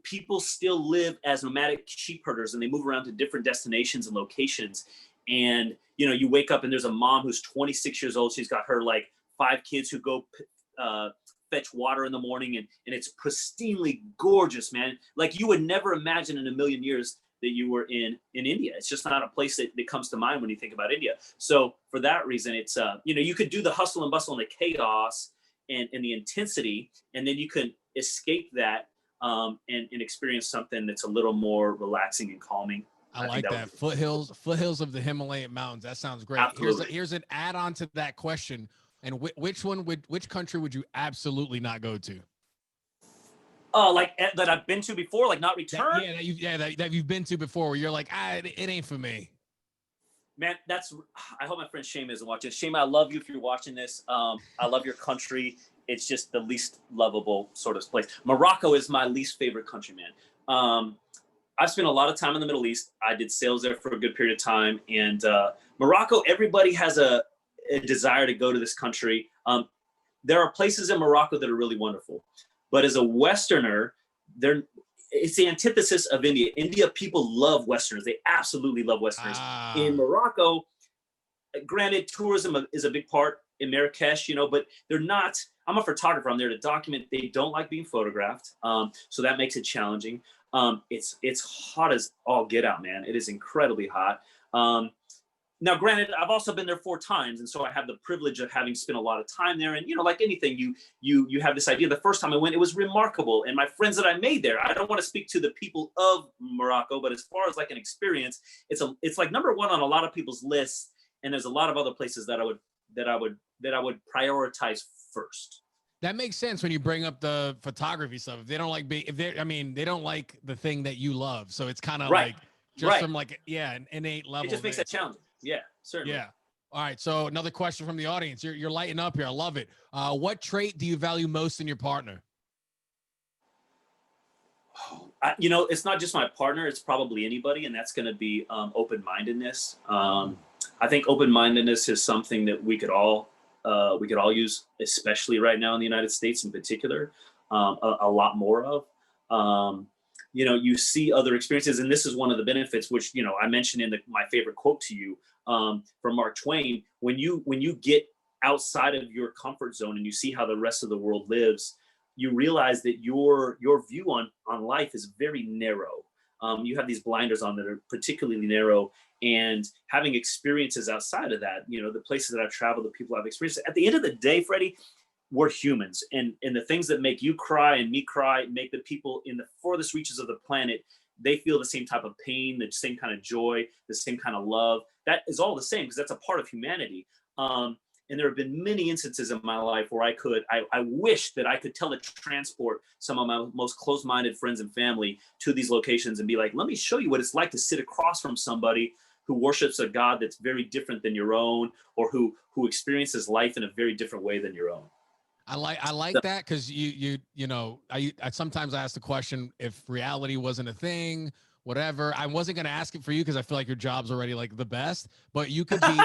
people still live as nomadic sheep herders, and they move around to different destinations and locations. And, you wake up and there's a mom who's 26 years old. She's got her like 5 kids who go fetch water in the morning, and it's pristinely gorgeous, man. Like, you would never imagine in a million years that you were in India. It's just not a place that comes to mind when you think about India. So for that reason, it's, you could do the hustle and bustle and the chaos and the intensity, and then you can escape that and experience something that's a little more relaxing and calming. I like that. Foothills of the Himalayan mountains. That sounds great. Here's an add-on to that question. And which country would you absolutely not go to? Like that I've been to before, like not return? That you've been to before, where you're like, it ain't for me. Man, I hope my friend Shema isn't watching. Shema, I love you if you're watching this. I love your country. It's just the least lovable sort of place. Morocco is my least favorite country, man. I've spent a lot of time in the Middle East. I did sales there for a good period of time. And Morocco, everybody has a desire to go to this country. There are places in Morocco that are really wonderful. But as a Westerner, it's the antithesis of India. India, people love Westerners. They absolutely love Westerners. In Morocco, granted, tourism is a big part in Marrakesh, but they're not. I'm a photographer. I'm there to document. They don't like being photographed. So that makes it challenging. It's hot as all get out, man. It is incredibly hot. Now, granted, I've also been there 4 times, and so I have the privilege of having spent a lot of time there. And like anything, you have this idea. The first time I went, it was remarkable, and my friends that I made there. I don't want to speak to the people of Morocco, but as far as like an experience, it's like number 1 on a lot of people's lists. And there's a lot of other places that I would prioritize first. That makes sense when you bring up the photography stuff. If they don't like they don't like the thing that you love, so it's kind of like just from like an innate level. It just makes that challenging. Yeah, certainly. Yeah. All right. So another question from the audience. You're lighting up here. I love it. What trait do you value most in your partner? It's not just my partner. It's probably anybody, and that's going to be open-mindedness. I think open-mindedness is something that we could all use, especially right now in the United States in particular, a lot more of. You see other experiences, and this is one of the benefits, which, I mentioned in my favorite quote to you from Mark Twain. When you get outside of your comfort zone and you see how the rest of the world lives, you realize that your view on life is very narrow. You have these blinders on that are particularly narrow, and having experiences outside of that, you know, the places that I've traveled, the people I've experienced. At the end of the day, Freddie, we're humans, and the things that make you cry and me cry make the people in the furthest reaches of the planet, they feel the same type of pain, the same kind of joy, the same kind of love. That is all the same because that's a part of humanity. And there have been many instances in my life where I wish that I could teletransport some of my most close-minded friends and family to these locations and be like, let me show you what it's like to sit across from somebody who worships a God that's very different than your own, or who experiences life in a very different way than your own. I like that, because you know, I sometimes ask the question, if reality wasn't a thing, whatever. I wasn't going to ask it for you because I feel like your job's already like the best, but you could be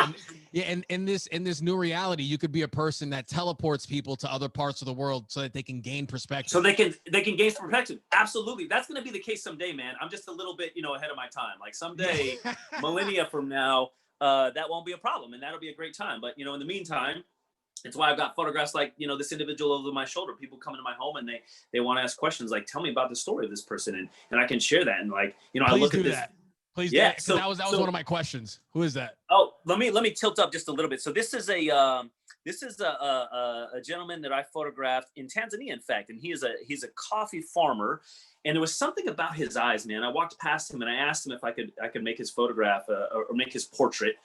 in this new reality, you could be a person that teleports people to other parts of the world so that they can gain perspective. So they can gain perspective. Absolutely. That's going to be the case someday, man. I'm just a little bit, you know, ahead of my time. Like someday, millennia from now, that won't be a problem, and that'll be a great time. But, you know, in the meantime, it's why I've got photographs like, you know, this individual over my shoulder. People come into my home and they want to ask questions like, tell me about the story of this person. And I can share that. And like, you know, Please I look do at this. that. Please. Yeah. So that was one of my questions. Who is that? Oh, let me tilt up just a little bit. So this is a gentleman that I photographed in Tanzania, in fact, and he's a coffee farmer. And there was something about his eyes, man. I walked past him and I asked him if I could make his photograph or make his portrait.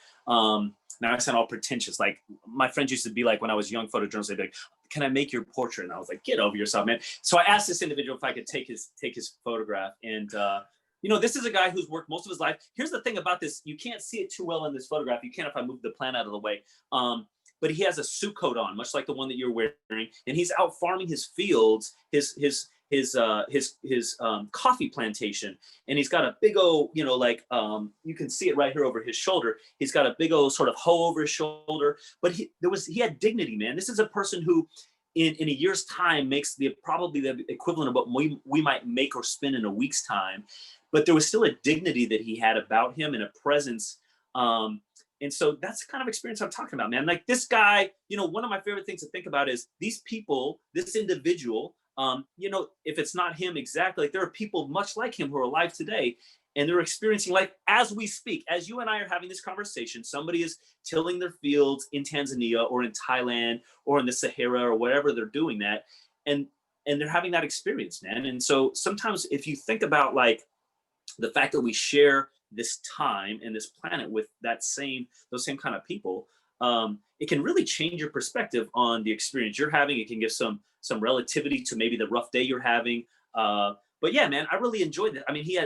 Now I sound all pretentious. Like my friends used to be like, when I was young photojournalist, they'd be like, can I make your portrait? And I was like, get over yourself, man. So I asked this individual if I could take his photograph. And, you know, this is a guy who's worked most of his life. Here's the thing about this. You can't see it too well in this photograph. You can if I move the plant out of the way. But he has a suit coat on, much like the one that you're wearing. And he's out farming his fields, his coffee plantation, and he's got a big old, you know, like you can see it right here over his shoulder. He's got a big old sort of hoe over his shoulder, but he had dignity, man. This is a person who in a year's time makes probably the equivalent of what we might make or spend in a week's time, but there was still a dignity that he had about him and a presence. And so that's the kind of experience I'm talking about, man. Like this guy, you know, one of my favorite things to think about is these people, this individual, you know, if it's not him exactly, like there are people much like him who are alive today, and they're experiencing life as we speak. As you and I are having this conversation, somebody is tilling their fields in Tanzania or in Thailand or in the Sahara or wherever they're doing that. And they're having that experience, man. And so sometimes if you think about like the fact that we share this time and this planet with those same kind of people, it can really change your perspective on the experience you're having. It can give some relativity to maybe the rough day you're having. But yeah, man, I really enjoyed it. I mean, he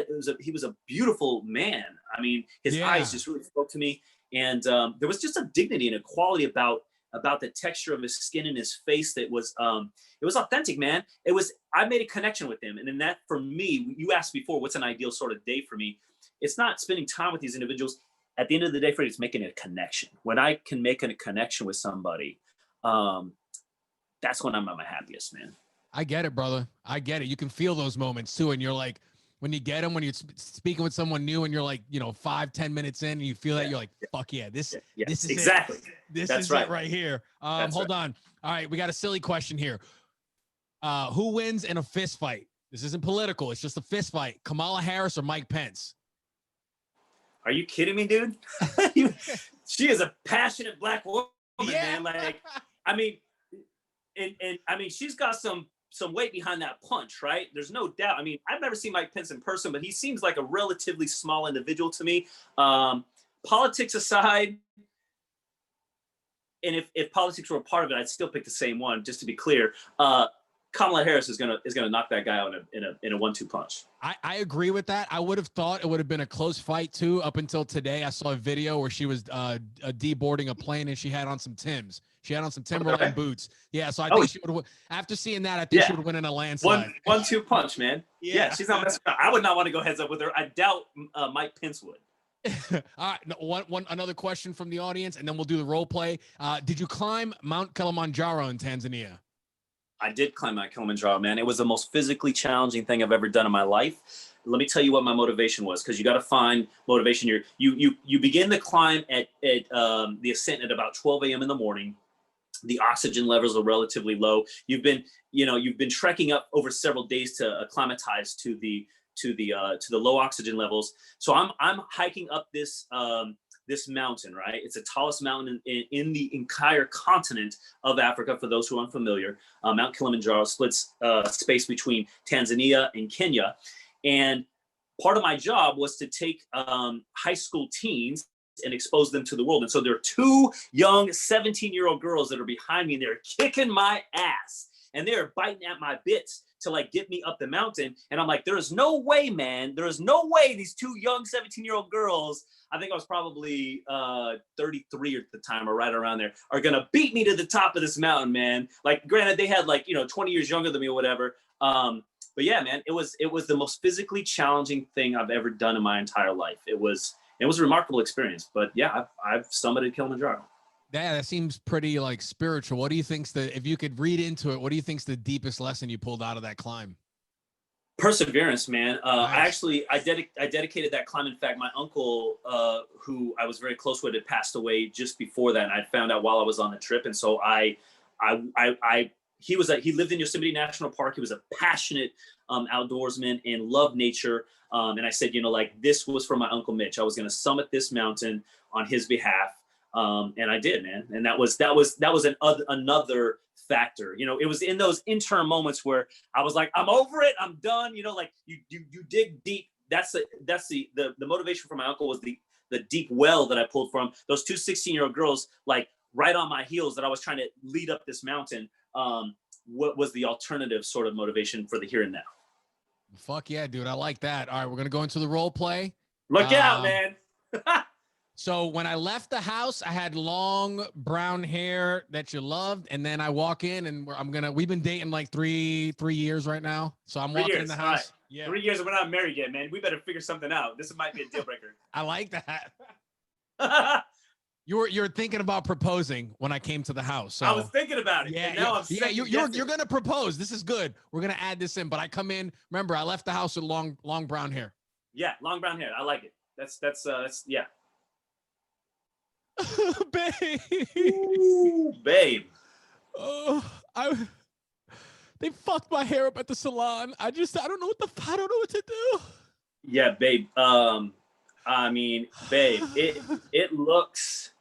was a beautiful man. I mean, his eyes just really spoke to me. And there was just a dignity and a quality about the texture of his skin and his face that was, it was authentic, man. I made a connection with him. And in that, for me, you asked before, what's an ideal sort of day for me? It's not spending time with these individuals. At the end of the day, Freddie, it's making a connection. When I can make a connection with somebody, that's when I'm at my happiest, man. I get it, brother. I get it. You can feel those moments too. And you're like, when you get them, when you're speaking with someone new and you're like, you know, 5-10 minutes in and you feel that, you're like, fuck yeah, this is exactly. This is it right here. Hold on. All right. We got a silly question here. Who wins in a fist fight? This isn't political. It's just a fist fight. Kamala Harris or Mike Pence? Are you kidding me, dude? She is a passionate black woman, man. Like, I mean, and I mean, she's got some weight behind that punch, right? There's no doubt. I mean, I've never seen Mike Pence in person, but he seems like a relatively small individual to me. Politics aside, and if politics were a part of it, I'd still pick the same one, just to be clear. Kamala Harris is gonna knock that guy out in a 1-2 punch. I agree with that. I would have thought it would have been a close fight too. Up until today, I saw a video where she was deboarding a plane and she had on some Timbs. She had on some Timberland boots. Yeah, so I think she would. After seeing that, I think she would win in a landslide. 1-2 punch, man. Yeah, she's not messing around. I would not want to go heads up with her. I doubt Mike Pence would. All right, another question from the audience, and then we'll do the role play. Did you climb Mount Kilimanjaro in Tanzania? I did climb Mount Kilimanjaro, man. It was the most physically challenging thing I've ever done in my life. Let me tell you what my motivation was, because you got to find motivation. You begin the climb at the ascent at about 12 a.m. in the morning. The oxygen levels are relatively low. You've been trekking up over several days to acclimatize to to the low oxygen levels. So I'm hiking up this this mountain, right? It's the tallest mountain in the entire continent of Africa. For those who are unfamiliar, Mount Kilimanjaro splits space between Tanzania and Kenya. And part of my job was to take high school teens and expose them to the world. And so there are two young 17-year-old girls that are behind me, and they're kicking my ass, and they're biting at my bits to like get me up the mountain. And I'm like, there is no way, man. There is no way these two young 17-year-old girls, I think I was probably 33 at the time or right around there, are gonna beat me to the top of this mountain, man. Like, granted, they had like, 20 years younger than me or whatever. But yeah, man, it was the most physically challenging thing I've ever done in my entire life. It was a remarkable experience. But yeah, I've summited Kilimanjaro. Yeah, that seems pretty like spiritual. What do you think's if you could read into it, what do you think's the deepest lesson you pulled out of that climb? Perseverance, man. Nice. I dedicated that climb. In fact, my uncle, who I was very close with, had passed away just before that. And I found out while I was on the trip. And so he lived in Yosemite National Park. He was a passionate outdoorsman and loved nature. And I said, this was for my Uncle Mitch. I was going to summit this mountain on his behalf. And I did, man. And that was another factor. It was in those interim moments where I was like, I'm over it. I'm done. Like you dig deep. That's the motivation for my uncle was the deep well that I pulled from those two 16-year-old girls, like right on my heels, that I was trying to lead up this mountain. What was the alternative sort of motivation for the here and now? Fuck yeah, dude. I like that. All right, we're going to go into the role play. Look out, man. So when I left the house, I had long brown hair that you loved. And then I walk in and we've been dating like three years right now. So I'm walking in the house. Right. Yeah. 3 years and we're not married yet, man. We better figure something out. This might be a deal breaker. I like that. You're thinking about proposing when I came to the house. So I was thinking about it. Yeah, and now yeah. You're gonna propose. This is good. We're gonna add this in. But I come in. Remember, I left the house with long brown hair. Yeah, long brown hair. I like it. That's yeah. Babe. Ooh, babe. They fucked my hair up at the salon. I don't know what to do. Yeah, babe. I mean, babe, it looks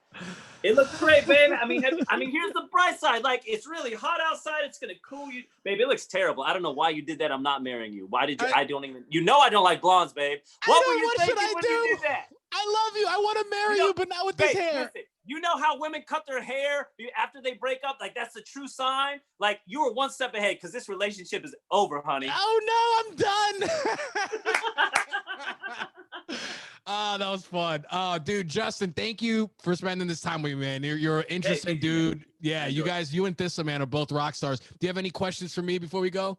great, babe. I mean, here's the bright side. Like, it's really hot outside. It's gonna cool you, babe. It looks terrible. I don't know why you did that. I'm not marrying you. Why did you? I don't even. I don't like blondes, babe. What were you thinking when you did that? I love you. I want to marry you, but not with this hair. Listen, you know how women cut their hair after they break up? Like, that's the true sign. Like, you were one step ahead because this relationship is over, honey. Oh no, I'm done. That was fun. Dude, Justin, thank you for spending this time with me, man. You're an interesting dude. Yeah, you guys, you and Thissa, man, are both rock stars. Do you have any questions for me before we go?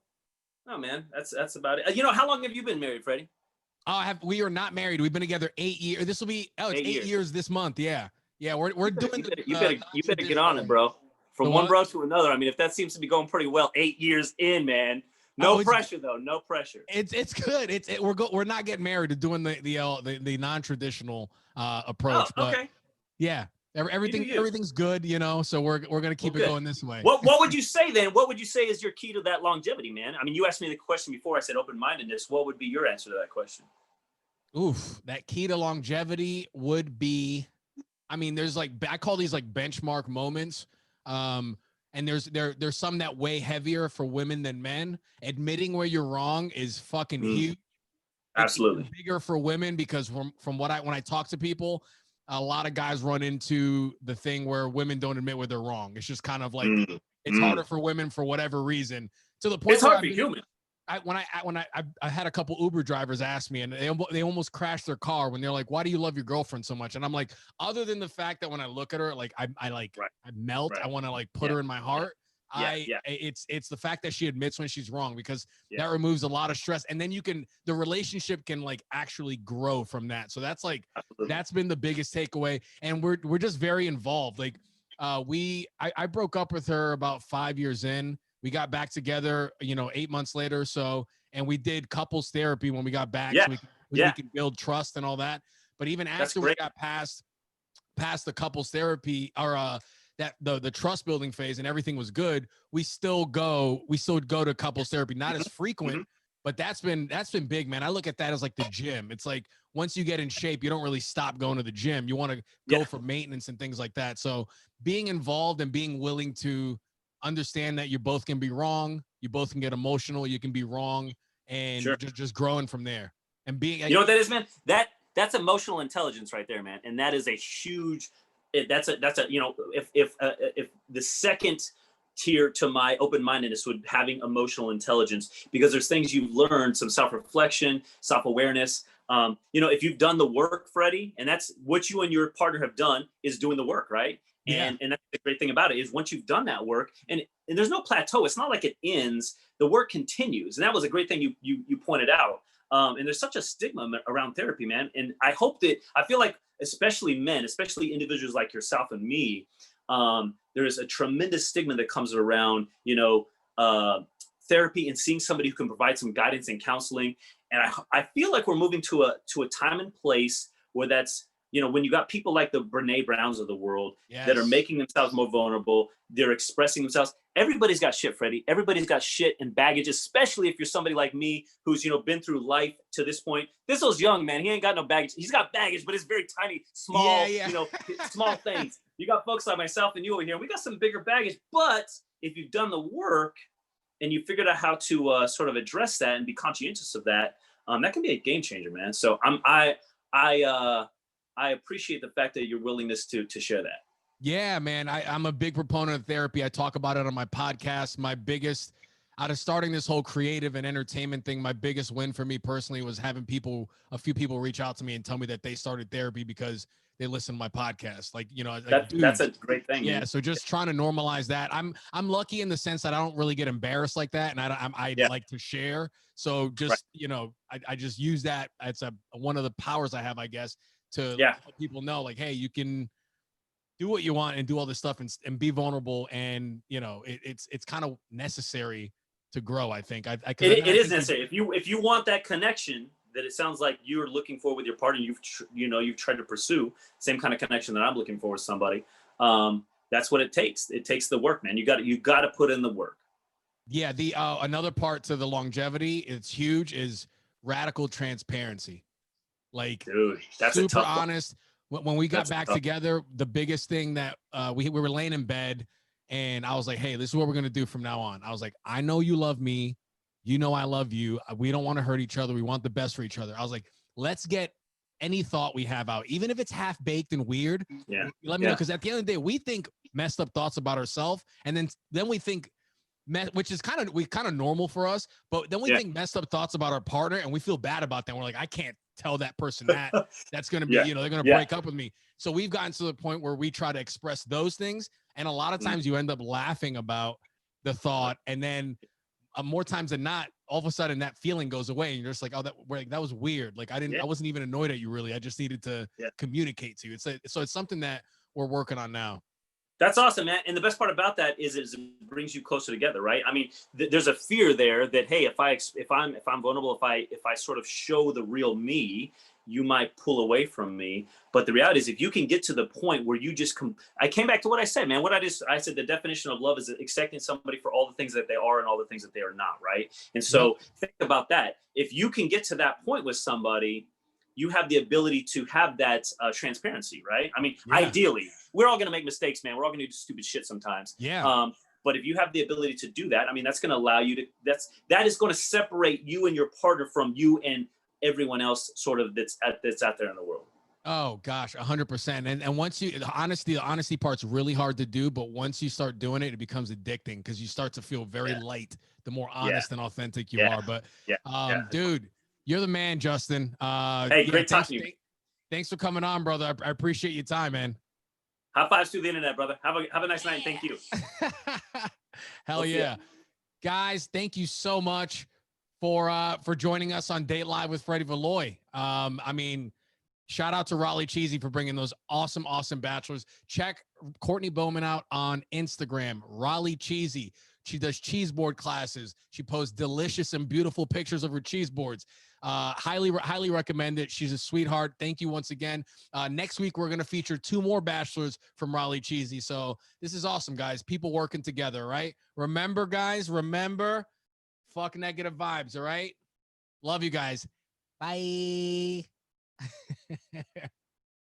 No, man, that's about it. How long have you been married, Freddie? We are not married. We've been together 8 years. This will be it's 8 years this month. Yeah. Yeah, we're doing you better get on it, bro. From one bro to another. I mean, if that seems to be going pretty well, 8 years in, man. No pressure though. No pressure. It's good. We're not getting married. We're doing the non-traditional approach. Oh, okay. But yeah, everything's good. So we're gonna keep it going this way. What would you say then? What would you say is your key to that longevity, man? I mean, you asked me the question before. I said open-mindedness. What would be your answer to that question? Oof, that key to longevity would be, I mean, there's like, I call these like benchmark moments. And there's some that weigh heavier for women than men. Admitting where you're wrong is fucking huge. Absolutely. It's bigger for women because from when I talk to people, a lot of guys run into the thing where women don't admit where they're wrong. It's just kind of like it's harder for women for whatever reason. To the point it's hard to be human. I had a couple Uber drivers ask me, and they almost crashed their car when they're like, "Why do you love your girlfriend so much?" And I'm like, other than the fact that when I look at her, like I melt. Right. I want to like put her in my heart. It's the fact that she admits when she's wrong, because that removes a lot of stress, and then the relationship can like actually grow from that. So that's like that's been the biggest takeaway, and we're just very involved. Like I broke up with her about 5 years in. We got back together, 8 months later or so, and we did couples therapy when we got back. So we can build trust and all that. But even after we got past the couples therapy or the trust building phase and everything was good, we still go to couples therapy, not as frequent, But that's been big, man. I look at that as like the gym. It's like once you get in shape, you don't really stop going to the gym. You want to go for maintenance and things like that. So being involved and being willing to understand that you both can be wrong, you both can get emotional, you can be wrong, and just growing from there. And being, you know what that is, man? That's emotional intelligence right there, man. And that is a huge. That's a you know, if the second tier to my open-mindedness would having emotional intelligence, because there's things you've learned, some self-reflection, self-awareness. You know, if you've done the work, Freddie, and that's what you and your partner have done, is doing the work, right? And that's the great thing about it, is once you've done that work, and there's no plateau. It's not like it ends. The work continues, and that was a great thing you pointed out. And there's such a stigma around therapy, man. And I feel like, especially men, especially individuals like yourself and me, there's a tremendous stigma that comes around, you know, therapy and seeing somebody who can provide some guidance and counseling. And I feel like we're moving to a time and place where that's, you know, when you got people like the Brene Browns of the world that are making themselves more vulnerable, they're expressing themselves. Everybody's got shit, Freddie. Everybody's got shit and baggage, especially if you're somebody like me who's, you know, been through life to this point. This old young man, he ain't got no baggage. He's got baggage, but it's very tiny, small, you know, small things. You got folks like myself and you over here. We got some bigger baggage, but if you've done the work and you figured out how to sort of address that and be conscientious of that, that can be a game changer, man. So I appreciate the fact that your willingness to share that. Yeah, man. I'm a big proponent of therapy. I talk about it on my podcast. My biggest, out of starting this whole creative and entertainment thing, my biggest win for me personally was having a few people reach out to me and tell me that they started therapy because they listen to my podcast. Like, you know, that's a great thing. Yeah. Man. So just trying to normalize that. I'm lucky in the sense that I don't really get embarrassed like that. And I like to share. So just, you know, I just use that. It's one of the powers I have, I guess, to let people know, like, hey, you can do what you want and do all this stuff and be vulnerable. And, you know, it's kind of necessary to grow, I think. It is necessary. If you want that connection that it sounds like you're looking for with your partner, you've tried to pursue same kind of connection that I'm looking for with somebody. That's what it takes. It takes the work, man. You got to put in the work. Yeah. The another part to the longevity, it's huge, is radical transparency. Like, dude, that's super honest. When we got back together, the biggest thing that we were laying in bed and I was like, hey, this is what we're going to do from now on. I was like, I know you love me. You know I love you. We don't want to hurt each other. We want the best for each other. I was like, let's get any thought we have out, even if it's half-baked and weird. Let me know, because at the end of the day, we think messed up thoughts about ourselves, and then we think, which is kind of normal for us, but then we think messed up thoughts about our partner, and we feel bad about that. We're like, I can't tell that person that's going to be, you know, they're going to break up with me. So we've gotten to the point where we try to express those things. And a lot of times you end up laughing about the thought. And then more times than not, all of a sudden that feeling goes away. And you're just like, oh, that was weird. Like I wasn't even annoyed at you really. I just needed to communicate to you. So it's something that we're working on now. That's awesome, man. And the best part about that is it brings you closer together, right? I mean, there's a fear there that, hey, if I'm vulnerable, if I sort of show the real me, you might pull away from me. But the reality is, if you can get to the point where you just I came back to what I said, man. I said the definition of love is accepting somebody for all the things that they are and all the things that they are not, right? And so think about that. If you can get to that point with somebody, you have the ability to have that transparency, right? I mean, ideally, we're all going to make mistakes, man. We're all going to do stupid shit sometimes. Yeah. But if you have the ability to do that, I mean, that's going to allow you to, that is going to separate you and your partner from you and everyone else sort of that's out there in the world. Oh gosh, 100%. And once the honesty part's really hard to do, but once you start doing it, it becomes addicting because you start to feel very light, the more honest and authentic you are. But dude, you're the man, Justin. Hey, great talking to you. Thanks for coming on, brother. I appreciate your time, man. High fives through the internet, brother. Have a nice night. And thank you. Hell yeah. Guys, thank you so much for joining us on DateLive with Freddy Valoy. I mean, shout out to Raleigh Cheesy for bringing those awesome bachelors. Check Courtney Bowman out on Instagram, Raleigh Cheesy. She does cheese board classes. She posts delicious and beautiful pictures of her cheese boards. Highly recommend it. She's a sweetheart. Thank you once again. Next week, we're going to feature 2 more bachelors from Raleigh Cheesy. So this is awesome, guys. People working together, right? Remember, guys, fuck negative vibes, all right? Love you guys. Bye.